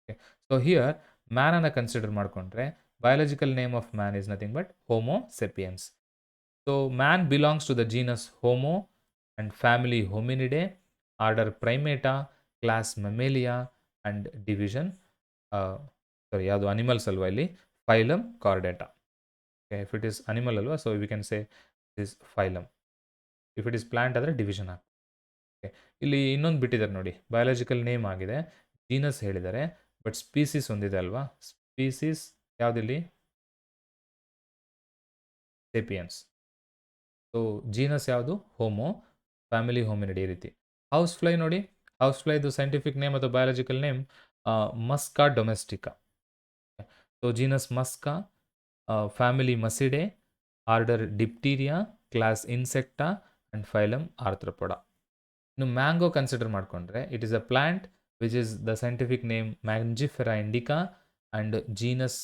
ಓಕೆ, ಸೊ ಹಿಯರ್ ಮ್ಯಾನನ್ನು ಕನ್ಸಿಡರ್ ಮಾಡಿಕೊಂಡ್ರೆ, biological name of man is nothing but Homo sapiens. So man belongs to the genus Homo and family Hominidae, order Primata, class Mammalia, and division ಯಾವುದು animals ಅಲ್ವಾ ಇಲ್ಲಿ, phylum Chordata. Okay, if it is animal ಅಲ್ವಾ, so we can say this phylum. If it is plant ಆದರೆ division ಆಗ್ತದೆ. Okay, ಇಲ್ಲಿ ಇನ್ನೊಂದು ಬಿಟ್ಟಿದ್ದಾರೆ ನೋಡಿ, ಬಯಾಲಜಿಕಲ್ ನೇಮ್ ಆಗಿದೆ, ಜೀನಸ್ ಹೇಳಿದ್ದಾರೆ, ಬಟ್ ಸ್ಪೀಸಿಸ್ ಒಂದಿದೆ ಅಲ್ವಾ, ಸ್ಪೀಸಿಸ್ ಯಾವುದಿಲ್ಲಿ, ಸೇಪಿಯನ್ಸ್. ಸೊ ಜೀನಸ್ ಯಾವುದು, ಹೋಮೋ, ಫ್ಯಾಮಿಲಿ ಹೋಮಿನಿಡಿ. ಈ ರೀತಿ ಹೌಸ್ ಫ್ಲೈ ನೋಡಿ, ಹೌಸ್ ಫ್ಲೈದು ಸೈಂಟಿಫಿಕ್ ನೇಮ್ ಅಥವಾ biological name Musca domestica. So genus Musca, family Muscidae, order Diptera, class Insecta and phylum Arthropoda. ಇನ್ನು ಮ್ಯಾಂಗೋ ಕನ್ಸಿಡರ್ ಮಾಡಿಕೊಂಡ್ರೆ, it is a plant which is the scientific name Mangifera Indica and genus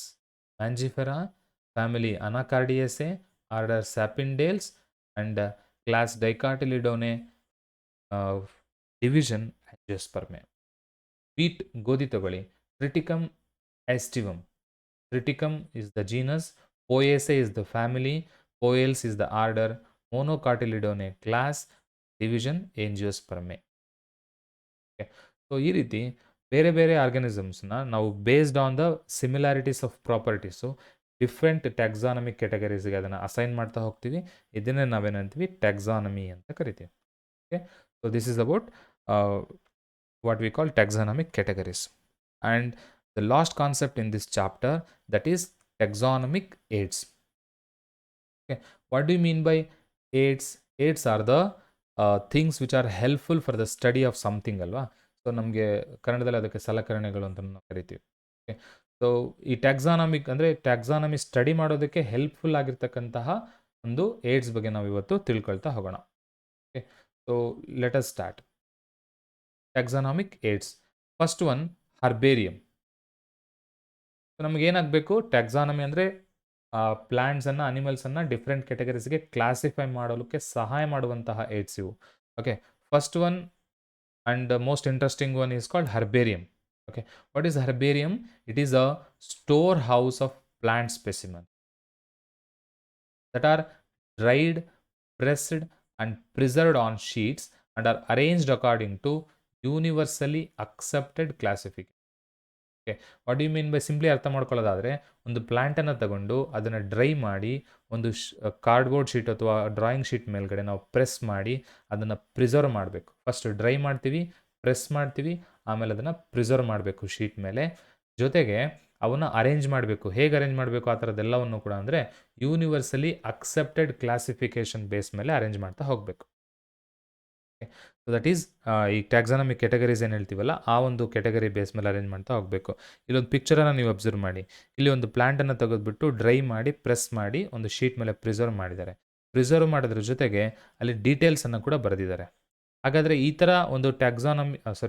Mangifera, family Anacardiaceae, order Sapindales and class Dicotyledonae, division Angiospermae. Wheat, ಗೋಧಿ ತಗೊಳ್ಳಿ, Triticum aestivum. Triticum is the genus, Poaceae is the family, Poales is the order, Monocotyledonae class, division Angiospermae. Okay, so ಈ ರೀತಿ ಬೇರೆ ಬೇರೆ ಆರ್ಗ್ಯಾನಿಸಮ್ಸ್ನ ನಾವು based on the similarities of properties different taxonomic ಕೆಟಗರೀಸ್ಗೆ ಅದನ್ನು ಅಸೈನ್ ಮಾಡ್ತಾ ಹೋಗ್ತೀವಿ. ಇದನ್ನೇ ನಾವೇನಂತೀವಿ, ಟ್ಯಾಕ್ಸಾನಮಿ ಅಂತ ಕರಿತೀವಿ. Okay, so this is about what we call taxonomic categories. And the last concept in this chapter, that is taxonomic aids. Okay, what do you mean by aids? Aids are the things which are helpful for the study of something ಅಲ್ವಾ. So ನಮಗೆ ಕನ್ನಡದಲ್ಲಿ ಅದಕ್ಕೆ ಸಲಕರಣೆಗಳು ಅಂತ ನಾವು ಕರಿತೀವಿ. Okay, so ಈ taxonomic ಅಂದರೆ ಟ್ಯಾಕ್ಸಾನಮಿ ಸ್ಟಡಿ ಮಾಡೋದಕ್ಕೆ ಹೆಲ್ಪ್ಫುಲ್ ಆಗಿರ್ತಕ್ಕಂತಹ ಒಂದು ಏಡ್ಸ್ ಬಗ್ಗೆ ನಾವು ಇವತ್ತು ತಿಳ್ಕೊಳ್ತಾ ಹೋಗೋಣ. Okay, so let us start. Taxonomic aids. First one, herbarium. So ನಮಗೇನಾಗಬೇಕು, ಟ್ಯಾಕ್ಸಾನಮಿ ಅಂದರೆ ಪ್ಲ್ಯಾಂಟ್ಸನ್ನು, ಅನಿಮಲ್ಸನ್ನು ಡಿಫ್ರೆಂಟ್ ಕೆಟಗರೀಸ್ಗೆ ಕ್ಲಾಸಿಫೈ ಮಾಡೋದಕ್ಕೆ ಸಹಾಯ ಮಾಡುವಂತಹ ಏಡ್ಸ್ ಇವು. Okay, first one and most interesting one is called herbarium. Okay, what is herbarium? It is a storehouse of plant specimens that are dried, pressed and preserved on sheets and are arranged according to universally accepted classification. Okay, what do you mean by simply ಅರ್ಥ ಮಾಡ್ಕೊಳ್ಳೋದಾದರೆ, ಒಂದು ಪ್ಲ್ಯಾಂಟನ್ನು ತಗೊಂಡು ಅದನ್ನು dry ಮಾಡಿ ಒಂದು cardboard sheet ಅಥವಾ drawing sheet ಮೇಲ್ಗಡೆ ನಾವು press ಮಾಡಿ ಅದನ್ನು ಪ್ರಿಸರ್ವ್ ಮಾಡಬೇಕು. ಫಸ್ಟ್ ಡ್ರೈ ಮಾಡ್ತೀವಿ, ಪ್ರೆಸ್ ಮಾಡ್ತೀವಿ, ಆಮೇಲೆ ಅದನ್ನು ಪ್ರಿಸರ್ವ್ ಮಾಡಬೇಕು ಶೀಟ್ ಮೇಲೆ. ಜೊತೆಗೆ ಅವನ್ನ ಅರೇಂಜ್ ಮಾಡಬೇಕು. ಹೇಗೆ ಅರೇಂಜ್ ಮಾಡಬೇಕು ಆ ಥರದ್ದೆಲ್ಲವನ್ನು ಕೂಡ ಅಂದರೆ ಯೂನಿವರ್ಸಲಿ ಅಕ್ಸೆಪ್ಟೆಡ್ ಕ್ಲಾಸಿಫಿಕೇಷನ್ ಬೇಸ್ ಮೇಲೆ ಅರೇಂಜ್ ಮಾಡ್ತಾ ಹೋಗಬೇಕು. ಸೊ ದಟ್ ಈಸ್ ಈ ಟ್ಯಾಕ್ಸಾನಮಿ ಕೆಟಗರೀಸ್ ಏನು ಹೇಳ್ತೀವಲ್ಲ ಆ ಒಂದು ಕೆಟಗರಿ ಬೇಸ್ ಮೇಲೆ ಅರೇಂಜ್ ಮಾಡ್ತಾ ಹೋಗಬೇಕು. ಇಲ್ಲೊಂದು ಪಿಕ್ಚರನ್ನು ನೀವು ಅಬ್ಸರ್ವ್ ಮಾಡಿ. ಇಲ್ಲಿ ಒಂದು ಪ್ಲಾಂಟನ್ನು ತೆಗೆದುಬಿಟ್ಟು ಡ್ರೈ ಮಾಡಿ ಪ್ರೆಸ್ ಮಾಡಿ ಒಂದು ಶೀಟ್ ಮೇಲೆ ಪ್ರಿಸರ್ವ್ ಮಾಡಿದ್ದಾರೆ. ಪ್ರಿಸರ್ವ್ ಮಾಡೋದ್ರ ಜೊತೆಗೆ ಅಲ್ಲಿ ಡೀಟೇಲ್ಸನ್ನು ಕೂಡ ಬರೆದಿದ್ದಾರೆ. ಹಾಗಾದರೆ ಈ ಥರ ಒಂದು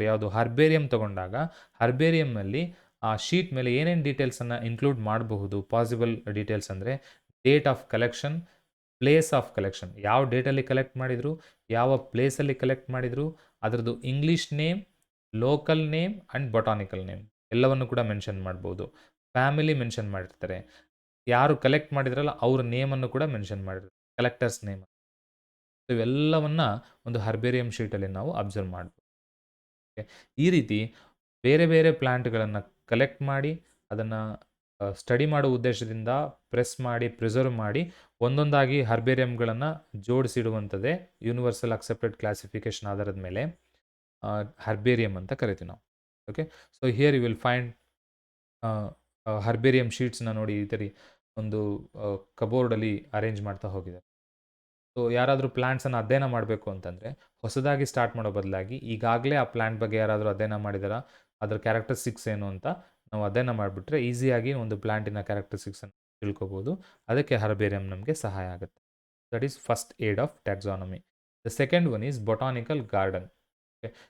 ಯಾವುದು ಹರ್ಬೇರಿಯಂ ತೊಗೊಂಡಾಗ ಹರ್ಬೇರಿಯಂನಲ್ಲಿ ಆ ಶೀಟ್ ಮೇಲೆ ಏನೇನು ಡೀಟೇಲ್ಸನ್ನು ಇನ್ಕ್ಲೂಡ್ ಮಾಡಬಹುದು? ಪಾಸಿಬಲ್ ಡೀಟೇಲ್ಸ್ ಅಂದರೆ date of collection, place of collection, ಯಾವ ಡೇಟಲ್ಲಿ ಕಲೆಕ್ಟ್ ಮಾಡಿದರು, ಯಾವ ಪ್ಲೇಸಲ್ಲಿ ಕಲೆಕ್ಟ್ ಮಾಡಿದರು, ಅದರದ್ದು English name, local name and botanical name ಎಲ್ಲವನ್ನು ಕೂಡ ಮೆನ್ಷನ್ ಮಾಡ್ಬೋದು. ಫ್ಯಾಮಿಲಿ ಮೆನ್ಷನ್ ಮಾಡಿರ್ತಾರೆ. ಯಾರು ಕಲೆಕ್ಟ್ ಮಾಡಿದ್ರಲ್ಲ ಅವ್ರ ನೇಮನ್ನು ಕೂಡ ಮೆನ್ಷನ್ ಮಾಡಿರ್ತಾರೆ, ಕಲೆಕ್ಟರ್ಸ್ ನೇಮ್. ಸೊ ಇವೆಲ್ಲವನ್ನ ಒಂದು ಹರ್ಬೇರಿಯಂ ಶೀಟಲ್ಲಿ ನಾವು ಅಬ್ಸರ್ವ್ ಮಾಡ್ಬೋದು. ಈ ರೀತಿ ಬೇರೆ ಬೇರೆ ಪ್ಲ್ಯಾಂಟ್ಗಳನ್ನು ಕಲೆಕ್ಟ್ ಮಾಡಿ ಅದನ್ನು ಸ್ಟಡಿ ಮಾಡೋ ಉದ್ದೇಶದಿಂದ ಪ್ರೆಸ್ ಮಾಡಿ ಪ್ರಿಸರ್ವ್ ಮಾಡಿ ಒಂದೊಂದಾಗಿ ಹರ್ಬೇರಿಯಂಗಳನ್ನು ಜೋಡಿಸಿಡುವಂಥದ್ದೇ ಯೂನಿವರ್ಸಲ್ ಅಕ್ಸೆಪ್ಟೆಡ್ ಕ್ಲಾಸಿಫಿಕೇಷನ್ ಆಧಾರದ ಮೇಲೆ ಹರ್ಬೇರಿಯಂ ಅಂತ ಕರಿತೀವಿ ನಾವು. Okay, so here you will find herbarium ಶೀಟ್ಸ್ನ ನೋಡಿ ಈ ಥರ ಒಂದು ಕಬೋರ್ಡಲ್ಲಿ ಅರೇಂಜ್ ಮಾಡ್ತಾ ಹೋಗಿದೆ. ಸೊ ಯಾರಾದರೂ ಪ್ಲ್ಯಾಂಟ್ಸನ್ನು ಅಧ್ಯಯನ ಮಾಡಬೇಕು ಅಂತಂದರೆ ಹೊಸದಾಗಿ ಸ್ಟಾರ್ಟ್ ಮಾಡೋ ಬದಲಾಗಿ ಈಗಾಗಲೇ ಆ ಪ್ಲ್ಯಾಂಟ್ ಬಗ್ಗೆ ಯಾರಾದರೂ ಅಧ್ಯಯನ ಮಾಡಿದಾರ, ಅದರ ಕ್ಯಾರೆಕ್ಟರಿಸ್ಟಿಕ್ಸ್ ಏನು ಅಂತ ನಾವು ಅಧ್ಯಯನ ಮಾಡಿಬಿಟ್ರೆ ಈಸಿಯಾಗಿ ಒಂದು ಪ್ಲ್ಯಾಂಟಿನ ಕ್ಯಾರೆಕ್ಟರಿಸ್ಟಿಕ್ಸನ್ನು ತಿಳ್ಕೊಬೋದು. ಅದಕ್ಕೆ ಹರ್ಬೇರಿಯಂ ನಮಗೆ ಸಹಾಯ ಆಗುತ್ತೆ. That is first aid of taxonomy. The second one is botanical garden.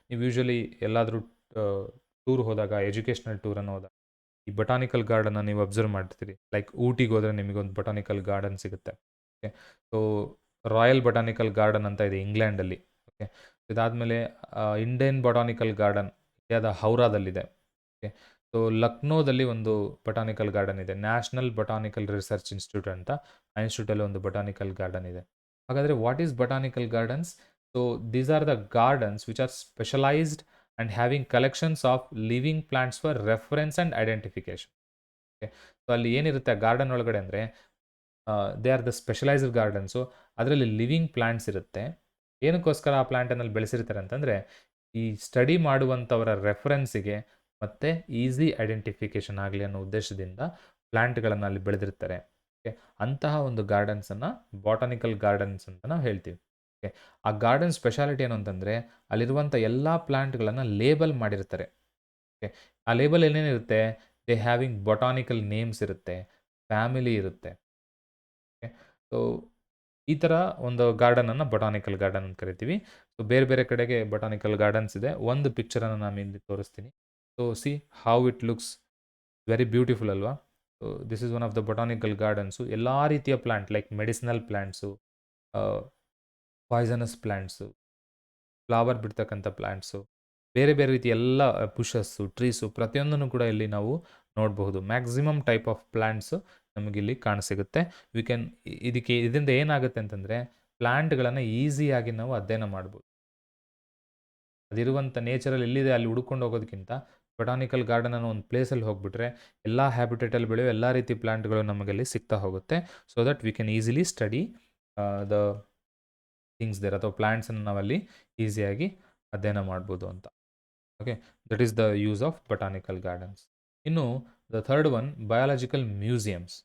ನೀವು ಯೂಶ್ವಲಿ ಎಲ್ಲಾದರೂ ಟೂರ್ ಹೋದಾಗ, ಎಜುಕೇಷ್ನಲ್ ಟೂರನ್ನು ಹೋದಾಗ ಈ ಬೊಟಾನಿಕಲ್ ಗಾರ್ಡನ್ನ ನೀವು ಅಬ್ಸರ್ವ್ ಮಾಡ್ತೀರಿ. ಲೈಕ್ ಊಟಿಗೆ ಹೋದರೆ ನಿಮಗೊಂದು ಬೊಟಾನಿಕಲ್ ಗಾರ್ಡನ್ ಸಿಗುತ್ತೆ. Okay, so royal botanical garden ಅಂತ ಇದೆ ಇಂಗ್ಲೆಂಡಲ್ಲಿ. ಓಕೆ, ಇದಾದಮೇಲೆ ಇಂಡಿಯನ್ ಬೊಟಾನಿಕಲ್ ಗಾರ್ಡನ್ ಇಂಡಿಯಾದ ಹೌರಾದಲ್ಲಿದೆ. ಓಕೆ, ಸೊ ಲಕ್ನೋದಲ್ಲಿ ಒಂದು ಬೊಟಾನಿಕಲ್ ಗಾರ್ಡನ್ ಇದೆ. ನ್ಯಾಷನಲ್ ಬೊಟಾನಿಕಲ್ ರಿಸರ್ಚ್ ಇನ್ಸ್ಟಿಟ್ಯೂಟ್ ಅಂತ ಆ ಇನ್ಸ್ಟಿಟ್ಯೂಟಲ್ಲಿ ಒಂದು ಬೊಟಾನಿಕಲ್ ಗಾರ್ಡನ್ ಇದೆ. ಹಾಗಾದರೆ what is botanical gardens? So these are the gardens which are specialised and having collections of living plants for reference and identification. Okay, so ಅಲ್ಲಿ ಏನಿರುತ್ತೆ garden ಒಳಗಡೆ ಅಂದರೆ they are the specialised gardens. ಅದರಲ್ಲಿ living plants ಇರುತ್ತೆ. ಏನಕ್ಕೋಸ್ಕರ ಆ ಪ್ಲಾಂಟನ್ನು ಬೆಳೆಸಿರ್ತಾರೆ ಅಂತಂದರೆ ಈ study ಮಾಡುವಂಥವರ ರೆಫರೆನ್ಸಿಗೆ ಮತ್ತು ಈಸಿ ಐಡೆಂಟಿಫಿಕೇಷನ್ ಆಗಲಿ ಅನ್ನೋ ಉದ್ದೇಶದಿಂದ ಪ್ಲ್ಯಾಂಟ್ಗಳನ್ನು ಅಲ್ಲಿ ಬೆಳೆದಿರ್ತಾರೆ. ಓಕೆ, ಅಂತಹ ಒಂದು ಗಾರ್ಡನ್ಸನ್ನು ಬಾಟಾನಿಕಲ್ ಗಾರ್ಡನ್ಸ್ ಅಂತ ನಾವು ಹೇಳ್ತೀವಿ. ಓಕೆ, ಆ ಗಾರ್ಡನ್ ಸ್ಪೆಷಾಲಿಟಿ ಏನು ಅಂತಂದರೆ ಅಲ್ಲಿರುವಂಥ ಎಲ್ಲ ಪ್ಲ್ಯಾಂಟ್ಗಳನ್ನು ಲೇಬಲ್ ಮಾಡಿರ್ತಾರೆ. ಓಕೆ, ಆ ಲೇಬಲ್ ಏನೇನಿರುತ್ತೆ? ದೇ ಹ್ಯಾವಿಂಗ್ ಬೊಟಾನಿಕಲ್ ನೇಮ್ಸ್ ಇರುತ್ತೆ, ಫ್ಯಾಮಿಲಿ ಇರುತ್ತೆ. ಓಕೆ, ಸೊ ಈ ಥರ ಒಂದು ಗಾರ್ಡನನ್ನು ಬೊಟಾನಿಕಲ್ ಗಾರ್ಡನ್ ಅಂತ ಕರಿತೀವಿ. ಸೊ ಬೇರೆ ಬೇರೆ ಕಡೆಗೆ ಬೊಟಾನಿಕಲ್ ಗಾರ್ಡನ್ಸ್ ಇದೆ. ಒಂದು ಪಿಕ್ಚರನ್ನು ನಾನು ಇಲ್ಲಿ ತೋರಿಸ್ತೀನಿ. So see how it looks very beautiful ಅಲ್ವಾ? So this is one of the botanical gardens. ಎಲ್ಲ ರೀತಿಯ plant like medicinal plants, poisonous plants, flower ಬಿಡ್ತಕ್ಕಂಥ ಪ್ಲ್ಯಾಂಟ್ಸು, ಬೇರೆ ಬೇರೆ ರೀತಿಯ ಎಲ್ಲ ಬುಷಸ್ಸು, ಟ್ರೀಸು ಪ್ರತಿಯೊಂದನ್ನು ಕೂಡ ಇಲ್ಲಿ ನಾವು ನೋಡಬಹುದು. ಮ್ಯಾಕ್ಸಿಮಮ್ ಟೈಪ್ ಆಫ್ ಪ್ಲ್ಯಾಂಟ್ಸು ನಮಗಿಲ್ಲಿ ಕಾಣಸಿಗುತ್ತೆ. ಇದರಿಂದ ಏನಾಗುತ್ತೆ ಅಂತಂದರೆ ಪ್ಲ್ಯಾಂಟ್ಗಳನ್ನು ಈಸಿಯಾಗಿ ನಾವು ಅಧ್ಯಯನ ಮಾಡ್ಬೋದು. ಅದಿರುವಂಥ ನೇಚರಲ್ಲಿ ಎಲ್ಲಿದೆ ಅಲ್ಲಿ ಹುಡ್ಕೊಂಡು ಹೋಗೋದಕ್ಕಿಂತ ಬೊಟಾನಿಕಲ್ ಗಾರ್ಡನ್ ಅನ್ನೋ ಒಂದು ಪ್ಲೇಸಲ್ಲಿ ಹೋಗ್ಬಿಟ್ರೆ ಎಲ್ಲ ಹ್ಯಾಬಿಟೇಟಲ್ಲಿ ಬೆಳೆಯೋ ಎಲ್ಲ ರೀತಿ ಪ್ಲ್ಯಾಂಟ್ಗಳು ನಮಗಲ್ಲಿ ಸಿಗ್ತಾ ಹೋಗುತ್ತೆ. So that we can easily study the things there, ಅಥವಾ ಪ್ಲ್ಯಾಂಟ್ಸನ್ನು ನಾವಲ್ಲಿ ಈಸಿಯಾಗಿ ಅಧ್ಯಯನ ಮಾಡ್ಬೋದು ಅಂತ. Okay, that is the use of botanical gardens. ಇನ್ನು the third one biological museums.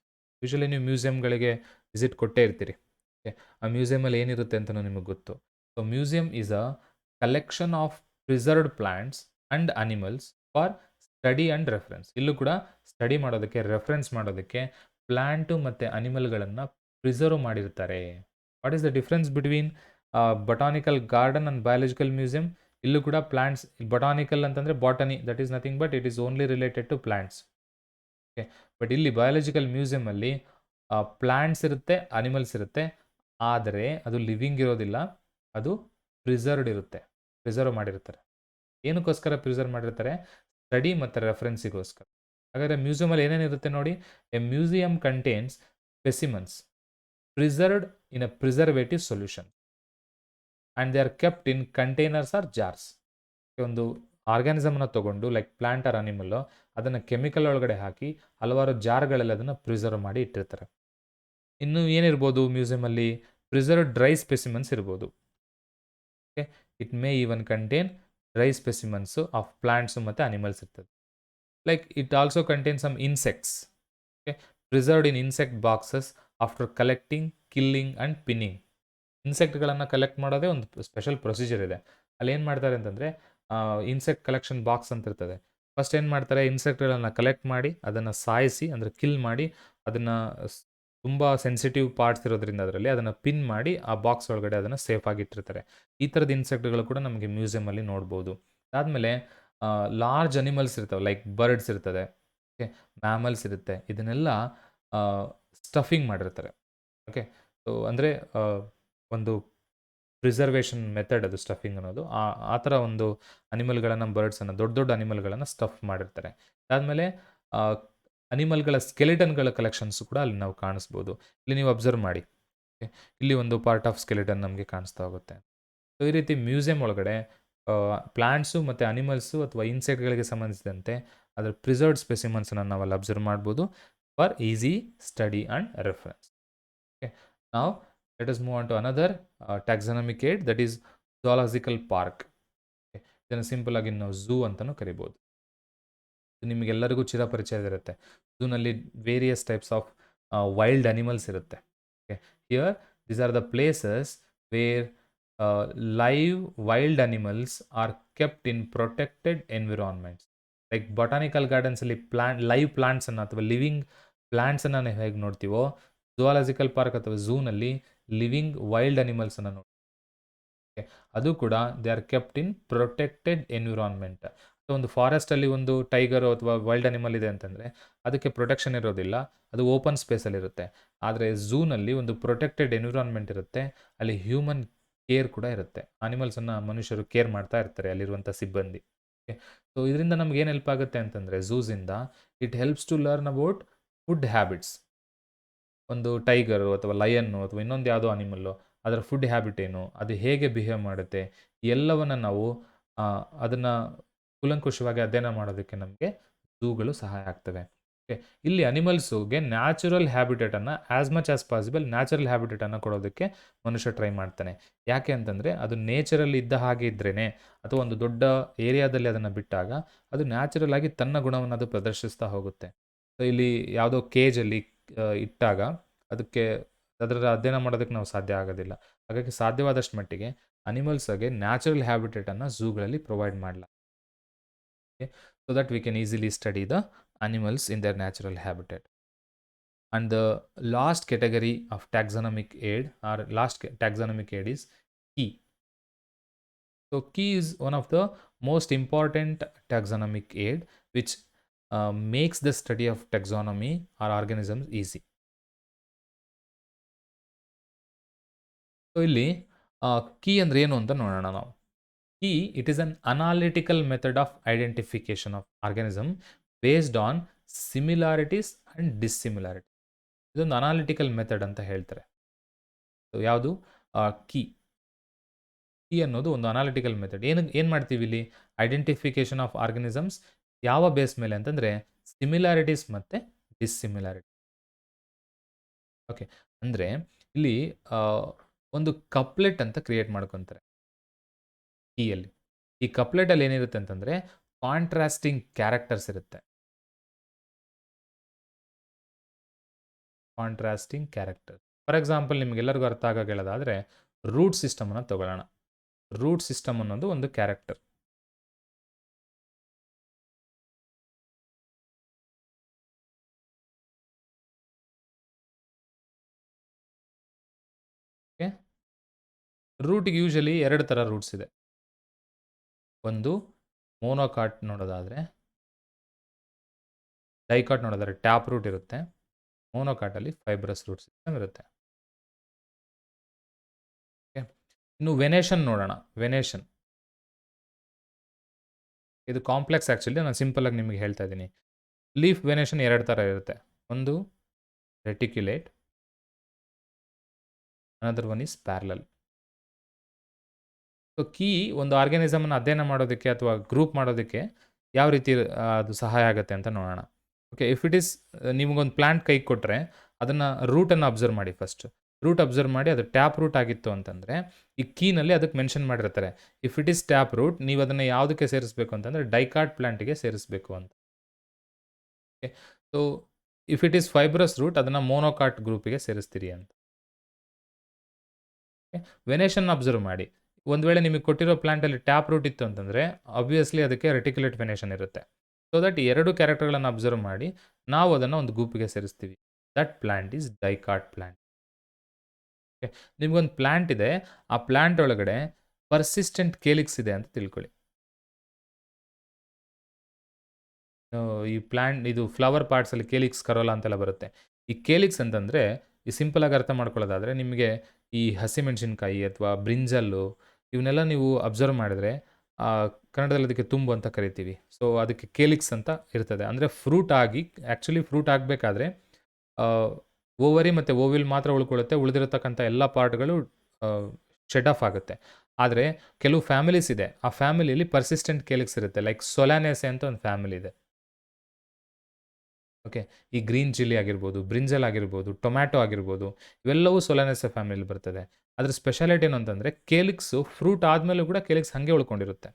Usually ನೀವು ಮ್ಯೂಸಿಯಮ್ಗಳಿಗೆ ವಿಸಿಟ್ ಕೊಟ್ಟೇ ಇರ್ತೀರಿ. ಓಕೆ, ಆ ಮ್ಯೂಸಿಯಮಲ್ಲಿ ಏನಿರುತ್ತೆ ಅಂತಲೂ ನಿಮಗೆ ಗೊತ್ತು. So museum is a collection of preserved plants and animals for study and reference. ಇಲ್ಲೂ ಕೂಡ ಸ್ಟಡಿ ಮಾಡೋದಕ್ಕೆ, ರೆಫರೆನ್ಸ್ ಮಾಡೋದಕ್ಕೆ ಪ್ಲ್ಯಾಂಟು ಮತ್ತು ಅನಿಮಲ್ಗಳನ್ನು ಪ್ರಿಸರ್ವ್ ಮಾಡಿರ್ತಾರೆ. What is the difference between botanical garden and biological museum? ಇಲ್ಲೂ ಕೂಡ ಪ್ಲ್ಯಾಂಟ್ಸ್, ಬೊಟಾನಿಕಲ್ ಅಂತಂದರೆ botany, that is nothing but it is only related to plants. Okay, but ಇಲ್ಲಿ ಬಯಾಲಜಿಕಲ್ ಮ್ಯೂಸಿಯಮಲ್ಲಿ ಪ್ಲ್ಯಾಂಟ್ಸ್ ಇರುತ್ತೆ, ಅನಿಮಲ್ಸ್ ಇರುತ್ತೆ, ಆದರೆ ಅದು ಲಿವಿಂಗ್ ಇರೋದಿಲ್ಲ, ಅದು ಪ್ರಿಸರ್ವ್ಡ್ ಇರುತ್ತೆ, ಪ್ರಿಸರ್ವ್ ಮಾಡಿರ್ತಾರೆ. ಏನಕ್ಕೋಸ್ಕರ ಪ್ರಿಸರ್ವ್ ಮಾಡಿರ್ತಾರೆ? ಸ್ಟಡಿ ಮತ್ತು ರೆಫರೆನ್ಸಿಗೋಸ್ಕರ. ಹಾಗಾದರೆ ಮ್ಯೂಸಿಯಮಲ್ಲಿ ಏನೇನಿರುತ್ತೆ ನೋಡಿ? A museum contains specimens preserved in a preservative solution and they are kept in containers or jars. ಒಂದು ಆರ್ಗ್ಯಾನಿಸಮನ್ನು ತೊಗೊಂಡು ಲೈಕ್ ಪ್ಲ್ಯಾಂಟ್ ಆರ್ ಅನಿಮಲ್ಲು ಅದನ್ನು ಕೆಮಿಕಲ್ ಒಳಗಡೆ ಹಾಕಿ ಹಲವಾರು ಜಾರ್ಗಳಲ್ಲಿ ಅದನ್ನು ಪ್ರಿಸರ್ವ್ ಮಾಡಿ ಇಟ್ಟಿರ್ತಾರೆ. ಇನ್ನು ಏನಿರ್ಬೋದು ಮ್ಯೂಸಿಯಮಲ್ಲಿ? ಪ್ರಿಸರ್ವ್ಡ್ ಡ್ರೈ ಸ್ಪೆಸಿಮನ್ಸ್ ಇರ್ಬೋದು. Okay, it may even contain dry specimens of plants ಮತ್ತು ಅನಿಮಲ್ಸ್ ಇರ್ತದೆ. Like it also contain some insects, okay, preserved in insect boxes after collecting, killing and pinning. ಇನ್ಸೆಕ್ಟ್ಗಳನ್ನು ಕಲೆಕ್ಟ್ ಮಾಡೋದೇ ಒಂದು ಸ್ಪೆಷಲ್ ಪ್ರೊಸೀಜರ್ ಇದೆ. ಅಲ್ಲಿ ಏನು ಮಾಡ್ತಾರೆ ಅಂತಂದರೆ, ಇನ್ಸೆಕ್ಟ್ ಕಲೆಕ್ಷನ್ ಬಾಕ್ಸ್ ಅಂತ ಇರ್ತದೆ. ಫಸ್ಟ್ ಏನು ಮಾಡ್ತಾರೆ, ಇನ್ಸೆಕ್ಟ್ಗಳನ್ನು ಕಲೆಕ್ಟ್ ಮಾಡಿ ಅದನ್ನು ಸಾಯಿಸಿ, ಅಂದರೆ ಕಿಲ್ ಮಾಡಿ, ಅದನ್ನು ತುಂಬ ಸೆನ್ಸಿಟಿವ್ ಪಾರ್ಟ್ಸ್ ಇರೋದ್ರಿಂದ ಅದರಲ್ಲಿ ಅದನ್ನು ಪಿನ್ ಮಾಡಿ ಆ ಬಾಕ್ಸ್ ಒಳಗಡೆ ಅದನ್ನು ಸೇಫಾಗಿ ಇಟ್ಟಿರ್ತಾರೆ. ಈ ಥರದ ಇನ್ಸೆಕ್ಟ್ಗಳು ಕೂಡ ನಮಗೆ ಮ್ಯೂಸಿಯಮಲ್ಲಿ ನೋಡ್ಬೋದು. ಅದಾದಮೇಲೆ ಲಾರ್ಜ್ ಅನಿಮಲ್ಸ್ ಇರ್ತವೆ, ಲೈಕ್ ಬರ್ಡ್ಸ್ ಇರ್ತದೆ, ಓಕೆ, ಮ್ಯಾಮಲ್ಸ್ ಇರುತ್ತೆ. ಇದನ್ನೆಲ್ಲ ಸ್ಟಫಿಂಗ್ ಮಾಡಿರ್ತಾರೆ. ಓಕೆ, ಸೊ ಅಂದರೆ ಒಂದು ಪ್ರಿಸರ್ವೇಷನ್ ಮೆಥಡ್ ಅದು ಸ್ಟಫಿಂಗ್ ಅನ್ನೋದು. ಆ ಥರ ಒಂದು ಅನಿಮಲ್ಗಳನ್ನು, ಬರ್ಡ್ಸನ್ನು, ದೊಡ್ಡ ದೊಡ್ಡ ಅನಿಮಲ್ಗಳನ್ನು ಸ್ಟಫ್ ಮಾಡಿರ್ತಾರೆ. ಅದಾದಮೇಲೆ ಅನಿಮಲ್ಗಳ ಸ್ಕೆಲಿಟನ್ಗಳ ಕಲೆಕ್ಷನ್ಸು ಕೂಡ ಅಲ್ಲಿ ನಾವು ಕಾಣಿಸ್ಬೋದು. ಇಲ್ಲಿ ನೀವು ಅಬ್ಸರ್ವ್ ಮಾಡಿ, ಇಲ್ಲಿ ಒಂದು ಪಾರ್ಟ್ ಆಫ್ ಸ್ಕೆಲಿಟನ್ ನಮಗೆ ಕಾಣಿಸ್ತಾ ಹೋಗುತ್ತೆ. ಸೊ ಈ ರೀತಿ ಮ್ಯೂಸಿಯಂ ಒಳಗಡೆ ಪ್ಲಾಂಟ್ಸು ಮತ್ತು ಅನಿಮಲ್ಸು ಅಥವಾ ಇನ್ಸೆಕ್ಟ್ಗಳಿಗೆ ಸಂಬಂಧಿಸಿದಂತೆ ಅದರ ಪ್ರಿಸರ್ವ್ಡ್ ಸ್ಪೆಸಿಮನ್ಸನ್ನು ನಾವು ಅಲ್ಲಿ ಅಬ್ಸರ್ವ್ ಮಾಡ್ಬೋದು for easy study and reference. Okay, ನಾವು let us move on to another taxonomic aid, that is zoological park. ಇದನ್ನು ಸಿಂಪಲ್ ಆಗಿ ನಾವು ಝೂ ಅಂತಲೂ ಕರಿಬೋದು. ನಿಮಗೆಲ್ಲರಿಗೂ ಚಿರಪರಿಚಯ ಇರುತ್ತೆ. ಝೂನಲ್ಲಿ various types of wild animals ಇರುತ್ತೆ. Okay, here these are the places where live wild animals are kept in protected environments. Like botanical ಗಾರ್ಡನ್ಸಲ್ಲಿ ಲೈವ್ ಪ್ಲಾಂಟ್ಸನ್ನು ಅಥವಾ ಲಿವಿಂಗ್ ಪ್ಲಾಂಟ್ಸನ್ನು ನಾವು ಹೇಗೆ ನೋಡ್ತೀವೋ, ಝೂಲಾಜಿಕಲ್ ಪಾರ್ಕ್ ಅಥವಾ ಝೂನಲ್ಲಿ ಲಿವಿಂಗ್ ವೈಲ್ಡ್ ಅನಿಮಲ್ಸನ್ನು ನೋಡಿ, ಅದು ಕೂಡ they are kept in protected environment. ಒಂದು ಫಾರೆಸ್ಟಲ್ಲಿ ಒಂದು ಟೈಗರು ಅಥವಾ ವೈಲ್ಡ್ ಅನಿಮಲ್ ಇದೆ ಅಂತಂದರೆ ಅದಕ್ಕೆ ಪ್ರೊಟೆಕ್ಷನ್ ಇರೋದಿಲ್ಲ, ಅದು ಓಪನ್ ಸ್ಪೇಸಲ್ಲಿರುತ್ತೆ. ಆದರೆ ಝೂನಲ್ಲಿ ಒಂದು ಪ್ರೊಟೆಕ್ಟೆಡ್ ಎನ್ವಿರಾನ್ಮೆಂಟ್ ಇರುತ್ತೆ, ಅಲ್ಲಿ ಹ್ಯೂಮನ್ ಕೇರ್ ಕೂಡ ಇರುತ್ತೆ. ಅನಿಮಲ್ಸನ್ನು ಮನುಷ್ಯರು ಕೇರ್ ಮಾಡ್ತಾ ಇರ್ತಾರೆ, ಅಲ್ಲಿರುವಂಥ ಸಿಬ್ಬಂದಿ. ಓಕೆ, ಸೊ ಇದರಿಂದ ನಮ್ಗೆ ಏನು ಹೆಲ್ಪ್ ಆಗುತ್ತೆ ಅಂತಂದರೆ, ಝೂಸಿಂದ it helps to learn about food habits. ಒಂದು ಟೈಗರು ಅಥವಾ ಲಯನ್ನು ಅಥವಾ ಇನ್ನೊಂದು ಯಾವುದೋ ಅನಿಮಲ್ಲು, ಅದರ ಫುಡ್ ಹ್ಯಾಬಿಟ್ ಏನು, ಅದು ಹೇಗೆ ಬಿಹೇವ್ ಮಾಡುತ್ತೆ, ಎಲ್ಲವನ್ನು ನಾವು ಅದನ್ನು ಕೂಲಂಕುಷವಾಗಿ ಅಧ್ಯಯನ ಮಾಡೋದಕ್ಕೆ ನಮಗೆ ಝೂಗಳು ಸಹಾಯ ಆಗ್ತವೆ. ಓಕೆ, ಇಲ್ಲಿ ಅನಿಮಲ್ಸುಗೆ ನ್ಯಾಚುರಲ್ ಹ್ಯಾಬಿಟೇಟನ್ನು as much as possible natural ಹ್ಯಾಬಿಟೇಟನ್ನು ಕೊಡೋದಕ್ಕೆ ಮನುಷ್ಯ ಟ್ರೈ ಮಾಡ್ತಾನೆ. ಯಾಕೆ ಅಂತಂದರೆ ಅದು ನೇಚರಲ್ಲಿ ಇದ್ದ ಹಾಗೆ ಇದ್ರೇ, ಅಥವಾ ಒಂದು ದೊಡ್ಡ ಏರಿಯಾದಲ್ಲಿ ಅದನ್ನು ಬಿಟ್ಟಾಗ ಅದು ನ್ಯಾಚುರಲ್ ಆಗಿ ತನ್ನ ಗುಣವನ್ನು ಅದು ಪ್ರದರ್ಶಿಸ್ತಾ ಹೋಗುತ್ತೆ. ಸೊ ಇಲ್ಲಿ ಯಾವುದೋ ಕೇಜಲ್ಲಿ ಇಟ್ಟಾಗ ಅದಕ್ಕೆ ಅದರ ಅಧ್ಯಯನ ಮಾಡೋದಕ್ಕೆ ನಾವು ಸಾಧ್ಯ ಆಗೋದಿಲ್ಲ. ಹಾಗಾಗಿ ಸಾಧ್ಯವಾದಷ್ಟು ಮಟ್ಟಿಗೆ ಅನಿಮಲ್ಸ್ಗೆ ನ್ಯಾಚುರಲ್ ಹ್ಯಾಬಿಟೇಟನ್ನು ಝೂಗಳಲ್ಲಿ ಪ್ರೊವೈಡ್ ಮಾಡಲಾಗುತ್ತೆ, so that we can easily study the animals in their natural habitat. And the last category of taxonomic aid is key. So key is one of the most important taxonomic aid which makes the study of taxonomy or organisms easy. So ಇಲ್ಲಿ key ಅಂದರೆ ಏನು ಅಂತ ನೋಡೋಣ ನಾವು. Key, it is an analytical method of identification of organism based on similarities and dissimilarity. ಇದೊಂದು analytical method ಅಂತ ಹೇಳ್ತಾರೆ. ಯಾವುದು? ಕೀ ಅನ್ನೋದು ಒಂದು ಅನಾಲಿಟಿಕಲ್ ಮೆಥಡ್. ಏನು ಮಾಡ್ತೀವಿ ಇಲ್ಲಿ? ಐಡೆಂಟಿಫಿಕೇಶನ್ ಆಫ್ ಆರ್ಗನಿಸಮ್ಸ್ ಯಾವ ಬೇಸ್ ಮೇಲೆ ಅಂತಂದರೆ ಸಿಮಿಲಾರಿಟೀಸ್ ಮತ್ತು ಡಿಸ್ಸಿಮಿಲಾರಿಟಿ. ಓಕೆ, ಅಂದರೆ ಇಲ್ಲಿ ಒಂದು ಕಪ್ಲೆಟ್ ಅಂತ ಕ್ರಿಯೇಟ್ ಮಾಡ್ಕೊತಾರೆ ಕೀಯಲ್ಲಿ. ಈ ಕಪ್ಲೆಟಲ್ಲಿ ಏನಿರುತ್ತೆ ಅಂತಂದರೆ ಕಾಂಟ್ರಾಸ್ಟಿಂಗ್ ಕ್ಯಾರೆಕ್ಟರ್ಸ್ ಇರುತ್ತೆ. Contrasting character. ಫಾರ್ ಎಕ್ಸಾಂಪಲ್, ನಿಮಗೆಲ್ಲರಿಗೂ ಅರ್ಥ ಆಗೋಕೆ ಹೇಳೋದಾದರೆ ರೂಟ್ ಸಿಸ್ಟಮನ್ನು ತಗೊಳ್ಳೋಣ. ರೂಟ್ ಸಿಸ್ಟಮ್ ಅನ್ನೋದು ಒಂದು ಕ್ಯಾರೆಕ್ಟರ್. ಓಕೆ, ರೂಟ್ಗೆ ಯೂಶಲಿ 2 ಥರ ರೂಟ್ಸ್ ಇದೆ. ಒಂದು ಮೋನೋಕಾಟ್ ನೋಡೋದಾದರೆ, ಡೈಕಾಟ್ ನೋಡೋದಾದರೆ ಟ್ಯಾಪ್ ರೂಟ್ ಇರುತ್ತೆ. ಮೋನೋಕಾಟಲ್ಲಿ ಫೈಬ್ರಸ್ ರೂಟ್ ಸಿಸ್ಟಮ್ ಇರುತ್ತೆ. ಓಕೆ, ಇನ್ನು ವೆನೇಷನ್ ನೋಡೋಣ. ವೆನೇಷನ್ ಇದು ಕಾಂಪ್ಲೆಕ್ಸ್. ಆ್ಯಕ್ಚುಲಿ ನಾನು ಸಿಂಪಲ್ ಆಗಿ ನಿಮಗೆ ಹೇಳ್ತಾ ಇದ್ದೀನಿ. ಲೀಫ್ ವೆನೇಷನ್ 2 ಥರ ಇರುತ್ತೆ. ಒಂದು reticulate, another one is parallel. So key ಒಂದು ಆರ್ಗ್ಯಾನಿಸಮನ್ನು ಅಧ್ಯಯನ ಮಾಡೋದಕ್ಕೆ ಅಥವಾ ಗ್ರೂಪ್ ಮಾಡೋದಕ್ಕೆ ಯಾವ ರೀತಿ ಅದು ಸಹಾಯ ಆಗುತ್ತೆ ಅಂತ ನೋಡೋಣ. ಓಕೆ, ಇಫ್ ಇಟ್ ಈಸ್ ನಿಮಗೊಂದು ಪ್ಲಾಂಟ್ ಕೈ ಕೊಟ್ಟರೆ ಅದನ್ನು ರೂಟನ್ನು ಅಬ್ಸರ್ವ್ ಮಾಡಿ ಫಸ್ಟ್. ರೂಟ್ ಅಬ್ಸರ್ವ್ ಮಾಡಿ ಅದು ಟ್ಯಾಪ್ ರೂಟ್ ಆಗಿತ್ತು ಅಂತಂದರೆ ಈ ಕೀನಲ್ಲಿ ಅದಕ್ಕೆ ಮೆನ್ಷನ್ ಮಾಡಿರ್ತಾರೆ. If it is tap root, ನೀವು ಅದನ್ನು ಯಾವುದಕ್ಕೆ ಸೇರಿಸಬೇಕು ಅಂತಂದರೆ ಡೈಕಾಟ್ ಪ್ಲಾಂಟಿಗೆ ಸೇರಿಸಬೇಕು ಅಂತ. Okay, so if it is fibrous root ಅದನ್ನು ಮೋನೋಕಾಟ್ ಗ್ರೂಪಿಗೆ ಸೇರಿಸ್ತೀರಿ ಅಂತ. ವೆನೇಷನ್ ಅಬ್ಸರ್ವ್ ಮಾಡಿ. ಒಂದು ವೇಳೆ ನಿಮಗೆ ಕೊಟ್ಟಿರೋ ಪ್ಲಾಂಟಲ್ಲಿ ಟ್ಯಾಪ್ ರೂಟ್ ಇತ್ತು ಅಂತಂದರೆ ಆಬ್ವಿಯಸ್ಲಿ ಅದಕ್ಕೆ ರೆಟಿಕ್ಯುಲೇಟ್ ವೆನೇಷನ್ ಇರುತ್ತೆ. ಸೊ ದಟ್ ಈ ಎರಡು ಕ್ಯಾರೆಕ್ಟರ್ಗಳನ್ನು ಅಬ್ಸರ್ವ್ ಮಾಡಿ ನಾವು ಅದನ್ನು ಒಂದು ಗುಂಪಿಗೆ ಸೇರಿಸ್ತೀವಿ. That plant is dicot plant. Okay, ನಿಮಗೊಂದು ಪ್ಲಾಂಟ್ ಇದೆ, ಆ ಪ್ಲಾಂಟ್ ಒಳಗಡೆ ಪರ್ಸಿಸ್ಟೆಂಟ್ ಕೇಲಿಕ್ಸ್ ಇದೆ ಅಂತ ತಿಳ್ಕೊಳ್ಳಿ. ಈ ಪ್ಲಾಂಟ್ ಇದು ಫ್ಲವರ್ ಪಾರ್ಟ್ಸಲ್ಲಿ ಕೇಲಿಕ್ಸ್ ಕರೋಲಾ ಅಂತೆಲ್ಲ ಬರುತ್ತೆ. ಈ ಕೇಲಿಕ್ಸ್ ಅಂತಂದರೆ ಈ ಸಿಂಪಲ್ ಆಗಿ ಅರ್ಥ ಮಾಡ್ಕೊಳ್ಳೋದಾದರೆ ನಿಮಗೆ ಈ ಹಸಿಮೆಣಸಿನ್ಕಾಯಿ ಅಥವಾ ಬ್ರಿಂಜಲ್ಲು ಇವನ್ನೆಲ್ಲ ನೀವು ಅಬ್ಸರ್ವ್ ಮಾಡಿದ್ರೆ ಕನ್ನಡದಲ್ಲಿ ಅದಕ್ಕೆ ತುಂಬು ಅಂತ ಕರಿತೀವಿ. ಸೊ ಅದಕ್ಕೆ ಕೇಲಿಕ್ಸ್ ಅಂತ ಇರ್ತದೆ. ಅಂದರೆ ಫ್ರೂಟ್ ಆಗಿ ಆ್ಯಕ್ಚುಲಿ ಫ್ರೂಟ್ ಆಗಬೇಕಾದ್ರೆ ಓವರಿ ಮತ್ತು ಓವಿಲ್ ಮಾತ್ರ ಉಳ್ಕೊಳ್ಳುತ್ತೆ, ಉಳಿದಿರತಕ್ಕಂಥ ಎಲ್ಲ ಪಾರ್ಟ್ಗಳು ಶೆಡ್ ಆಫ್ ಆಗುತ್ತೆ. ಆದರೆ ಕೆಲವು ಫ್ಯಾಮಿಲೀಸ್ ಇದೆ, ಆ ಫ್ಯಾಮಿಲಿಯಲ್ಲಿ ಪರ್ಸಿಸ್ಟೆಂಟ್ ಕೇಲಿಕ್ಸ್ ಇರುತ್ತೆ. ಲೈಕ್ ಸೊಲಾನೇಸೆ ಅಂತ ಒಂದು ಫ್ಯಾಮಿಲಿ ಇದೆ. ಓಕೆ, ಈ ಗ್ರೀನ್ ಚಿಲ್ಲಿ ಆಗಿರ್ಬೋದು, ಬ್ರಿಂಜಲ್ ಆಗಿರ್ಬೋದು, ಟೊಮ್ಯಾಟೊ ಆಗಿರ್ಬೋದು, ಇವೆಲ್ಲವೂ ಸೊಲಾನೇಸೆ ಫ್ಯಾಮಿಲಿ ಬರ್ತದೆ. ಅದ್ರ ಸ್ಪೆಷಾಲಿಟಿ ಏನು ಅಂತಂದರೆ ಕೇಲಿಕ್ಸು ಫ್ರೂಟ್ ಆದಮೇಲೂ ಕೂಡ ಕೇಲಿಕ್ಸ್ ಹಾಗೆ ಉಳ್ಕೊಂಡಿರುತ್ತೆ.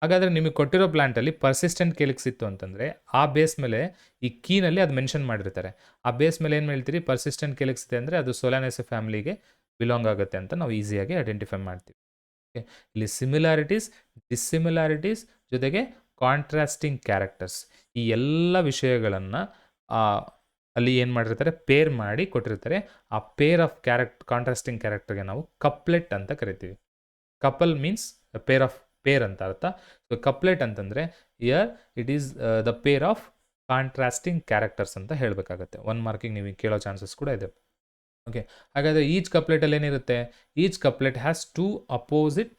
ಹಾಗಾದರೆ ನಿಮಗೆ ಕೊಟ್ಟಿರೋ ಪ್ಲಾಂಟಲ್ಲಿ ಪರ್ಸಿಸ್ಟೆಂಟ್ ಕೇಲಿಕ್ಸ್ ಇತ್ತು ಅಂತಂದರೆ ಆ ಬೇಸ್ ಮೇಲೆ ಈ ಕೀನಲ್ಲಿ ಅದು ಮೆನ್ಷನ್ ಮಾಡಿರ್ತಾರೆ. ಆ ಬೇಸ್ ಮೇಲೆ ಏನು ಹೇಳ್ತೀರಿ, ಪರ್ಸಿಸ್ಟೆಂಟ್ ಕೇಲಿಕ್ಸ್ ಇದೆ ಅಂದರೆ ಅದು ಸೊಲಾನೇಸೆ ಫ್ಯಾಮಿಲಿಗೆ ಬಿಲಾಂಗ್ ಆಗುತ್ತೆ ಅಂತ ನಾವು ಈಸಿಯಾಗಿ ಐಡೆಂಟಿಫೈ ಮಾಡ್ತೀವಿ. ಓಕೆ, ಇಲ್ಲಿ ಸಿಮಿಲಾರಿಟೀಸ್, ಡಿಸ್ಸಿಮಿಲಾರಿಟೀಸ್ ಜೊತೆಗೆ ಕಾಂಟ್ರಾಸ್ಟಿಂಗ್ ಕ್ಯಾರೆಕ್ಟರ್ಸ್, ಈ ಎಲ್ಲ ವಿಷಯಗಳನ್ನು ಅಲ್ಲಿ ಏನು ಮಾಡಿರ್ತಾರೆ, ಪೇರ್ ಮಾಡಿ ಕೊಟ್ಟಿರ್ತಾರೆ. ಆ ಪೇರ್ ಆಫ್ ಕಾಂಟ್ರಾಸ್ಟಿಂಗ್ ಕ್ಯಾರೆಕ್ಟರ್ಗೆ ನಾವು ಕಪ್ಲೆಟ್ ಅಂತ ಕರಿತೀವಿ. Couple means pair of pair ಅಂತ ಅರ್ಥ. ಸೊ ಕಪ್ಲೆಟ್ ಅಂತಂದರೆ here it is the pair of contrasting characters ಅಂತ ಹೇಳಬೇಕಾಗತ್ತೆ. 1 ಮಾರ್ಕಿಂಗ್ ನೀವು ಕೇಳೋ ಚಾನ್ಸಸ್ ಕೂಡ ಇದೆ. ಓಕೆ, ಹಾಗಾದರೆ ಈಚ್ ಕಪ್ಲೆಟಲ್ಲಿ ಏನಿರುತ್ತೆ, each couplet has 2 opposite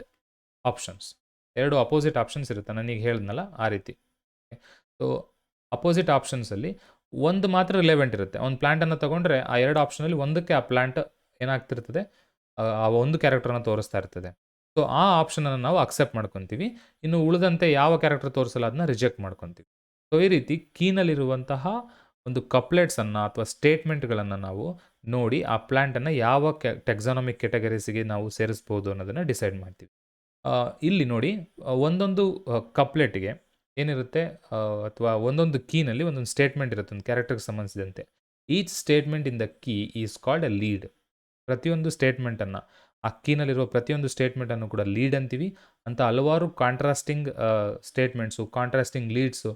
options. 2 opposite options ಇರುತ್ತೆ, ನನಗೆ ಹೇಳಿದ್ನಲ್ಲ ಆ ರೀತಿ. ಸೊ ಅಪೋಸಿಟ್ ಆಪ್ಷನ್ಸಲ್ಲಿ ಒಂದು ಮಾತ್ರ ರಿಲೆವೆಂಟ್ ಇರುತ್ತೆ. ಒಂದು ಪ್ಲಾಂಟನ್ನು ತೊಗೊಂಡ್ರೆ ಆ 2 ಆಪ್ಷನಲ್ಲಿ ಒಂದಕ್ಕೆ ಆ ಪ್ಲಾಂಟ್ ಏನಾಗ್ತಿರ್ತದೆ, ಆ ಒಂದು ಕ್ಯಾರೆಕ್ಟರ್ನ ತೋರಿಸ್ತಾ ಇರ್ತದೆ. ಸೊ ಆ ಆಪ್ಷನನ್ನು ನಾವು ಅಕ್ಸೆಪ್ಟ್ ಮಾಡ್ಕೊತೀವಿ. ಇನ್ನು ಉಳಿದಂತೆ ಯಾವ ಕ್ಯಾರೆಕ್ಟರ್ ತೋರಿಸಲ್ಲ ಅದನ್ನ ರಿಜೆಕ್ಟ್ ಮಾಡ್ಕೊತೀವಿ. ಸೊ ಈ ರೀತಿ ಕೀನಲ್ಲಿರುವಂತಹ ಒಂದು ಕಪ್ಲೆಟ್ಸನ್ನು ಅಥವಾ ಸ್ಟೇಟ್ಮೆಂಟ್ಗಳನ್ನು ನಾವು ನೋಡಿ ಆ ಪ್ಲಾಂಟನ್ನು ಯಾವ ಟೆಕ್ಸಾನಮಿಕ್ ಕೆಟಗರೀಸಿಗೆ ನಾವು ಸೇರಿಸ್ಬೋದು ಅನ್ನೋದನ್ನು ಡಿಸೈಡ್ ಮಾಡ್ತೀವಿ. ಇಲ್ಲಿ ನೋಡಿ, ಒಂದೊಂದು ಕಪ್ಲೆಟ್ಗೆ ಏನಿರುತ್ತೆ ಅಥವಾ ಒಂದೊಂದು ಕೀನಲ್ಲಿ ಒಂದೊಂದು ಸ್ಟೇಟ್ಮೆಂಟ್ ಇರುತ್ತೆ ಒಂದು ಕ್ಯಾರೆಕ್ಟರ್ಗೆ ಸಂಬಂಧಿಸಿದಂತೆ. Each statement in the key is called A lead. ಪ್ರತಿಯೊಂದು ಸ್ಟೇಟ್ಮೆಂಟನ್ನು, ಆ ಕೀನಲ್ಲಿರುವ ಪ್ರತಿಯೊಂದು ಸ್ಟೇಟ್ಮೆಂಟನ್ನು ಕೂಡ ಲೀಡ್ ಅಂತೀವಿ. ಅಂತ ಹಲವಾರು ಕಾಂಟ್ರಾಸ್ಟಿಂಗ್ ಸ್ಟೇಟ್ಮೆಂಟ್ಸು, ಕಾಂಟ್ರಾಸ್ಟಿಂಗ್ ಲೀಡ್ಸು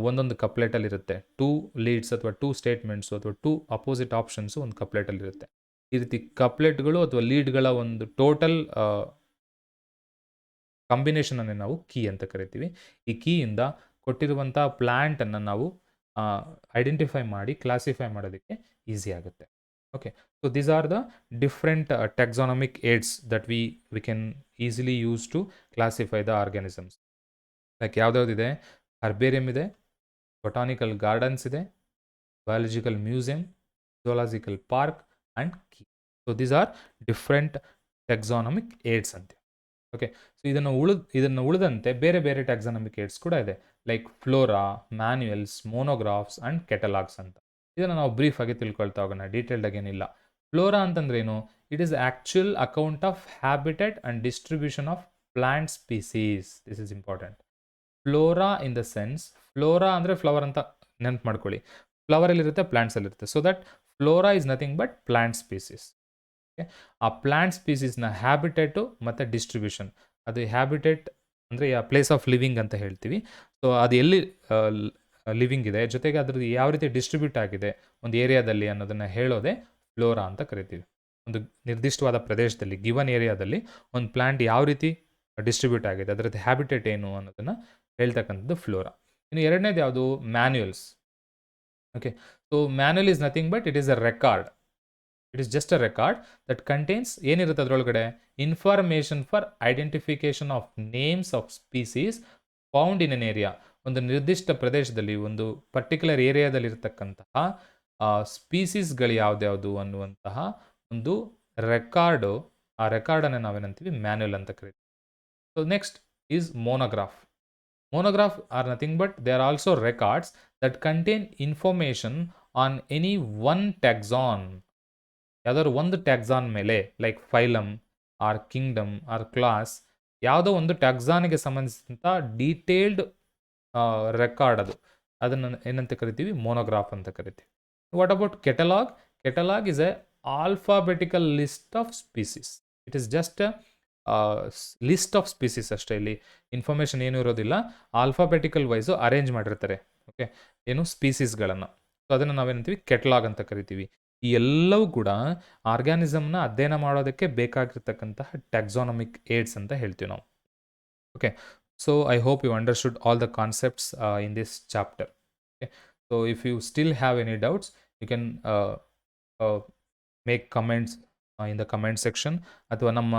ಒಂದೊಂದು ಕಪ್ಲೆಟಲ್ಲಿರುತ್ತೆ. 2 ಲೀಡ್ಸ್ ಅಥವಾ 2 ಸ್ಟೇಟ್ಮೆಂಟ್ಸು ಅಥವಾ 2 ಅಪೋಸಿಟ್ ಆಪ್ಷನ್ಸು ಒಂದು ಕಪ್ಲೆಟಲ್ಲಿರುತ್ತೆ. ಈ ರೀತಿ ಕಪ್ಲೆಟ್ಗಳು ಅಥವಾ ಲೀಡ್ಗಳ ಒಂದು ಟೋಟಲ್ ಕಾಂಬಿನೇಷನನ್ನು ನಾವು ಕೀ ಅಂತ ಕರಿತೀವಿ. ಈ ಕೀಯಿಂದ ಕೊಟ್ಟಿರುವಂಥ ಪ್ಲಾಂಟನ್ನು ನಾವು ಐಡೆಂಟಿಫೈ ಮಾಡಿ ಕ್ಲಾಸಿಫೈ ಮಾಡೋದಕ್ಕೆ ಈಸಿ ಆಗುತ್ತೆ. Okay, so these are the different taxonomic aids that we can easily use to classify the organisms. Like ಯಾವುದ್ಯಾವುದಿದೆ, ಹರ್ಬೇರಿಯಂ ಇದೆ, ಬೊಟಾನಿಕಲ್ ಗಾರ್ಡನ್ಸ್ ಇದೆ, biological museum, zoological park and key. So these are different taxonomic aids ಅಂತ. Okay, so ಇದನ್ನು ಉಳಿದಂತೆ ಬೇರೆ ಬೇರೆ taxonomic aids ಕೂಡ ಇದೆ. Like flora, manuals, monographs and catalogues ಅಂತ. ಇದನ್ನು ನಾವು ಬ್ರೀಫ್ ಆಗಿ ತಿಳ್ಕೊಳ್ತಾ ಹೋಗೋಣ, ಡೀಟೇಲ್ಡ್ ಆಗೇನಿಲ್ಲ. ಫ್ಲೋರಾ ಅಂತಂದ್ರೆ ಏನು? It is actual account of habitat and distribution of plant species. This is important. Flora in the sense, flora ಅಂದರೆ ಫ್ಲವರ್ ಅಂತ ನೆನಪು ಮಾಡ್ಕೊಳ್ಳಿ. ಫ್ಲವರಲ್ಲಿರುತ್ತೆ, ಪ್ಲಾಂಟ್ಸಲ್ಲಿರುತ್ತೆ. So that flora is nothing but plant species. ಆ ಪ್ಲಾಂಟ್ ಸ್ಪೀಸೀಸ್ನ ಹ್ಯಾಬಿಟೇಟು ಮತ್ತು ಡಿಸ್ಟ್ರಿಬ್ಯೂಷನ್, ಅದು ಹ್ಯಾಬಿಟೇಟ್ ಅಂದರೆ ಪ್ಲೇಸ್ ಆಫ್ ಲಿವಿಂಗ್ ಅಂತ ಹೇಳ್ತೀವಿ. ಸೊ ಅದು ಎಲ್ಲಿ ಲಿವಿಂಗ್ ಇದೆ, ಜೊತೆಗೆ ಅದ್ರದ್ದು ಯಾವ ರೀತಿ ಡಿಸ್ಟ್ರಿಬ್ಯೂಟ್ ಆಗಿದೆ ಒಂದು ಏರಿಯಾದಲ್ಲಿ ಅನ್ನೋದನ್ನು ಹೇಳೋದೇ ಫ್ಲೋರಾ ಅಂತ ಕರಿತೀವಿ. ಒಂದು ನಿರ್ದಿಷ್ಟವಾದ ಪ್ರದೇಶದಲ್ಲಿ, ಗಿವನ್ ಏರಿಯಾದಲ್ಲಿ ಒಂದು ಪ್ಲಾಂಟ್ ಯಾವ ರೀತಿ ಡಿಸ್ಟ್ರಿಬ್ಯೂಟ್ ಆಗಿದೆ, ಅದರದ್ದು ಹ್ಯಾಬಿಟೇಟ್ ಏನು ಅನ್ನೋದನ್ನು ಹೇಳ್ತಕ್ಕಂಥದ್ದು ಫ್ಲೋರಾ. ಇನ್ನು ಎರಡನೇದು ಯಾವುದು? Manuals. Okay, so manual is nothing but it is a record. It is just a record that contains, ಏನಿರುತ್ತೆ ಅದರೊಳಗಡೆ, information for identification of names of species found in an area. ಒಂದು ನಿರ್ದಿಷ್ಟ ಪ್ರದೇಶದಲ್ಲಿ, ಒಂದು ಪರ್ಟಿಕ್ಯುಲರ್ ಏರಿಯಾದಲ್ಲಿರ್ತಕ್ಕಂತಹ ಸ್ಪೀಸೀಸ್ಗಳು ಯಾವ್ದ್ಯಾವುದು ಅನ್ನುವಂತಹ ಒಂದು ರೆಕಾರ್ಡು. ಆ ರೆಕಾರ್ಡನ್ನು ನಾವೇನಂತೀವಿ? Manual ಅಂತ ಕರಿತೀವಿ. So next is monograph. Monograph are nothing but they are also records that contain information on any one taxon. ಯಾವ್ದಾದ್ರು ಒಂದು ಟ್ಯಾಕ್ಸಾನ್ ಮೇಲೆ like phylum or kingdom or class ಯಾವುದೋ ಒಂದು ಟ್ಯಾಕ್ಸಾನಿಗೆ ಸಂಬಂಧಿಸಿದಂಥ ಡೀಟೇಲ್ಡ್ ರೆಕಾರ್ಡ್ ಅದನ್ನು ಏನಂತ ಕರಿತೀವಿ, ಮೋನೋಗ್ರಾಫ್ ಅಂತ ಕರಿತೀವಿ. What about catalogue? Catalogue is A alphabetical list of species. It is just list of species ಅಷ್ಟೇ. ಇಲ್ಲಿ ಇನ್ಫಾರ್ಮೇಷನ್ ಏನೂ ಇರೋದಿಲ್ಲ, ಆಲ್ಫಾಬೆಟಿಕಲ್ ವೈಸು ಅರೇಂಜ್ ಮಾಡಿರ್ತಾರೆ. ಓಕೆ, ಏನು ಸ್ಪೀಸೀಸ್ಗಳನ್ನು. ಸೊ ಅದನ್ನು ನಾವೇನಂತೀವಿ ಕೆಟಲಾಗ್ ಅಂತ ಕರಿತೀವಿ. ಈ ಎಲ್ಲವೂ ಕೂಡ ಆರ್ಗ್ಯಾನಿಸಮ್ನ ಅಧ್ಯಯನ ಮಾಡೋದಕ್ಕೆ ಬೇಕಾಗಿರ್ತಕ್ಕಂತಹ ಟ್ಯಾಕ್ಸಾನಮಿಕ್ ಏಡ್ಸ್ ಅಂತ ಹೇಳ್ತೀವಿ ನಾವು. Okay, so I hope you understood all the concepts in this chapter. Okay, so if you still have any doubts, you can make comments in the comment section. ಅಥವಾ ನಮ್ಮ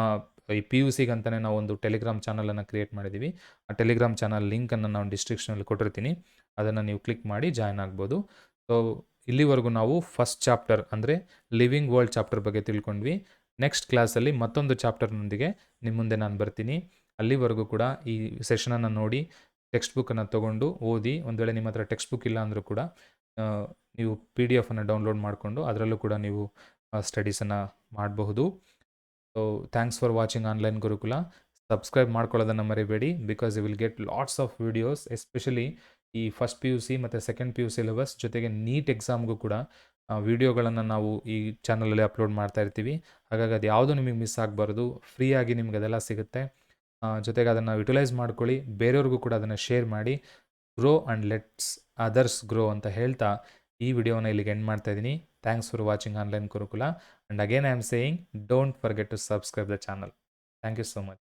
ಈ ಪಿ ಯು ಸಿಗೆ ಅಂತಲೇ ನಾವು ಒಂದು ಟೆಲಿಗ್ರಾಮ್ ಚಾನಲನ್ನು create ಮಾಡಿದ್ದೀವಿ. ಆ ಟೆಲಿಗ್ರಾಮ್ ಚಾನಲ್ ಲಿಂಕನ್ನು ನಾನು ಡಿಸ್ಕ್ರಿಪ್ಷನಲ್ಲಿ ಕೊಟ್ಟಿರ್ತೀನಿ, ಅದನ್ನು ನೀವು ಕ್ಲಿಕ್ ಮಾಡಿ ಜಾಯ್ನ್ ಆಗ್ಬೋದು. ಸೊ ಇಲ್ಲಿವರೆಗೂ ನಾವು ಫಸ್ಟ್ ಚಾಪ್ಟರ್ ಅಂದರೆ ಲಿವಿಂಗ್ ವರ್ಲ್ಡ್ ಚಾಪ್ಟರ್ ಬಗ್ಗೆ ತಿಳ್ಕೊಂಡ್ವಿ. ನೆಕ್ಸ್ಟ್ ಕ್ಲಾಸಲ್ಲಿ ಮತ್ತೊಂದು ಚಾಪ್ಟರ್ನೊಂದಿಗೆ ನಿಮ್ಮ ಮುಂದೆ ನಾನು ಬರ್ತೀನಿ. ಅಲ್ಲಿವರೆಗೂ ಕೂಡ ಈ ಸೆಷನನ್ನು ನೋಡಿ, ಟೆಕ್ಸ್ಟ್ ಬುಕ್ಕನ್ನು ತೊಗೊಂಡು ಓದಿ. ಒಂದು ವೇಳೆ ನಿಮ್ಮ ಹತ್ರ ಟೆಕ್ಸ್ಟ್ ಬುಕ್ ಇಲ್ಲ ಅಂದರೂ ಕೂಡ ನೀವು PDF ಅನ್ನು ಡೌನ್ಲೋಡ್ ಮಾಡಿಕೊಂಡು ಅದರಲ್ಲೂ ಕೂಡ ನೀವು ಸ್ಟಡೀಸನ್ನು ಮಾಡಬಹುದು. So thanks for watching online Gurukul. Subscribe ಮಾಡ್ಕೊಳ್ಳೋದನ್ನು ಮರಿಬೇಡಿ, because you will get lots of videos, especially ಈ ಫಸ್ಟ್ PUC ಮತ್ತು ಸೆಕೆಂಡ್ PU ಸಿಲೆಬಸ್ ಜೊತೆಗೆ ನೀಟ್ ಎಕ್ಸಾಮ್ಗೂ ಕೂಡ ವೀಡಿಯೋಗಳನ್ನು ನಾವು ಈ ಚಾನಲಲ್ಲಿ ಅಪ್ಲೋಡ್ ಮಾಡ್ತಾ ಇರ್ತೀವಿ. ಹಾಗಾಗಿ ಅದು ಯಾವುದೂ ನಿಮಗೆ ಮಿಸ್ ಆಗಬಾರ್ದು, ಫ್ರೀಯಾಗಿ ನಿಮ್ಗೆ ಅದೆಲ್ಲ ಸಿಗುತ್ತೆ. ಜೊತೆಗೆ ಅದನ್ನು ಯುಟಿಲೈಸ್ ಮಾಡ್ಕೊಳ್ಳಿ, ಬೇರೆಯವ್ರಿಗೂ ಕೂಡ ಅದನ್ನು ಶೇರ್ ಮಾಡಿ. Grow and let's others grow ಅಂತ ಹೇಳ್ತಾ ಈ ವಿಡಿಯೋನ ಇಲ್ಲಿಗೆ ಎಂಡ್ ಮಾಡ್ತಾ ಇದ್ದೀನಿ. Thanks for watching online Gurukul. And again I am saying, don't forget to subscribe the channel. Thank you so much.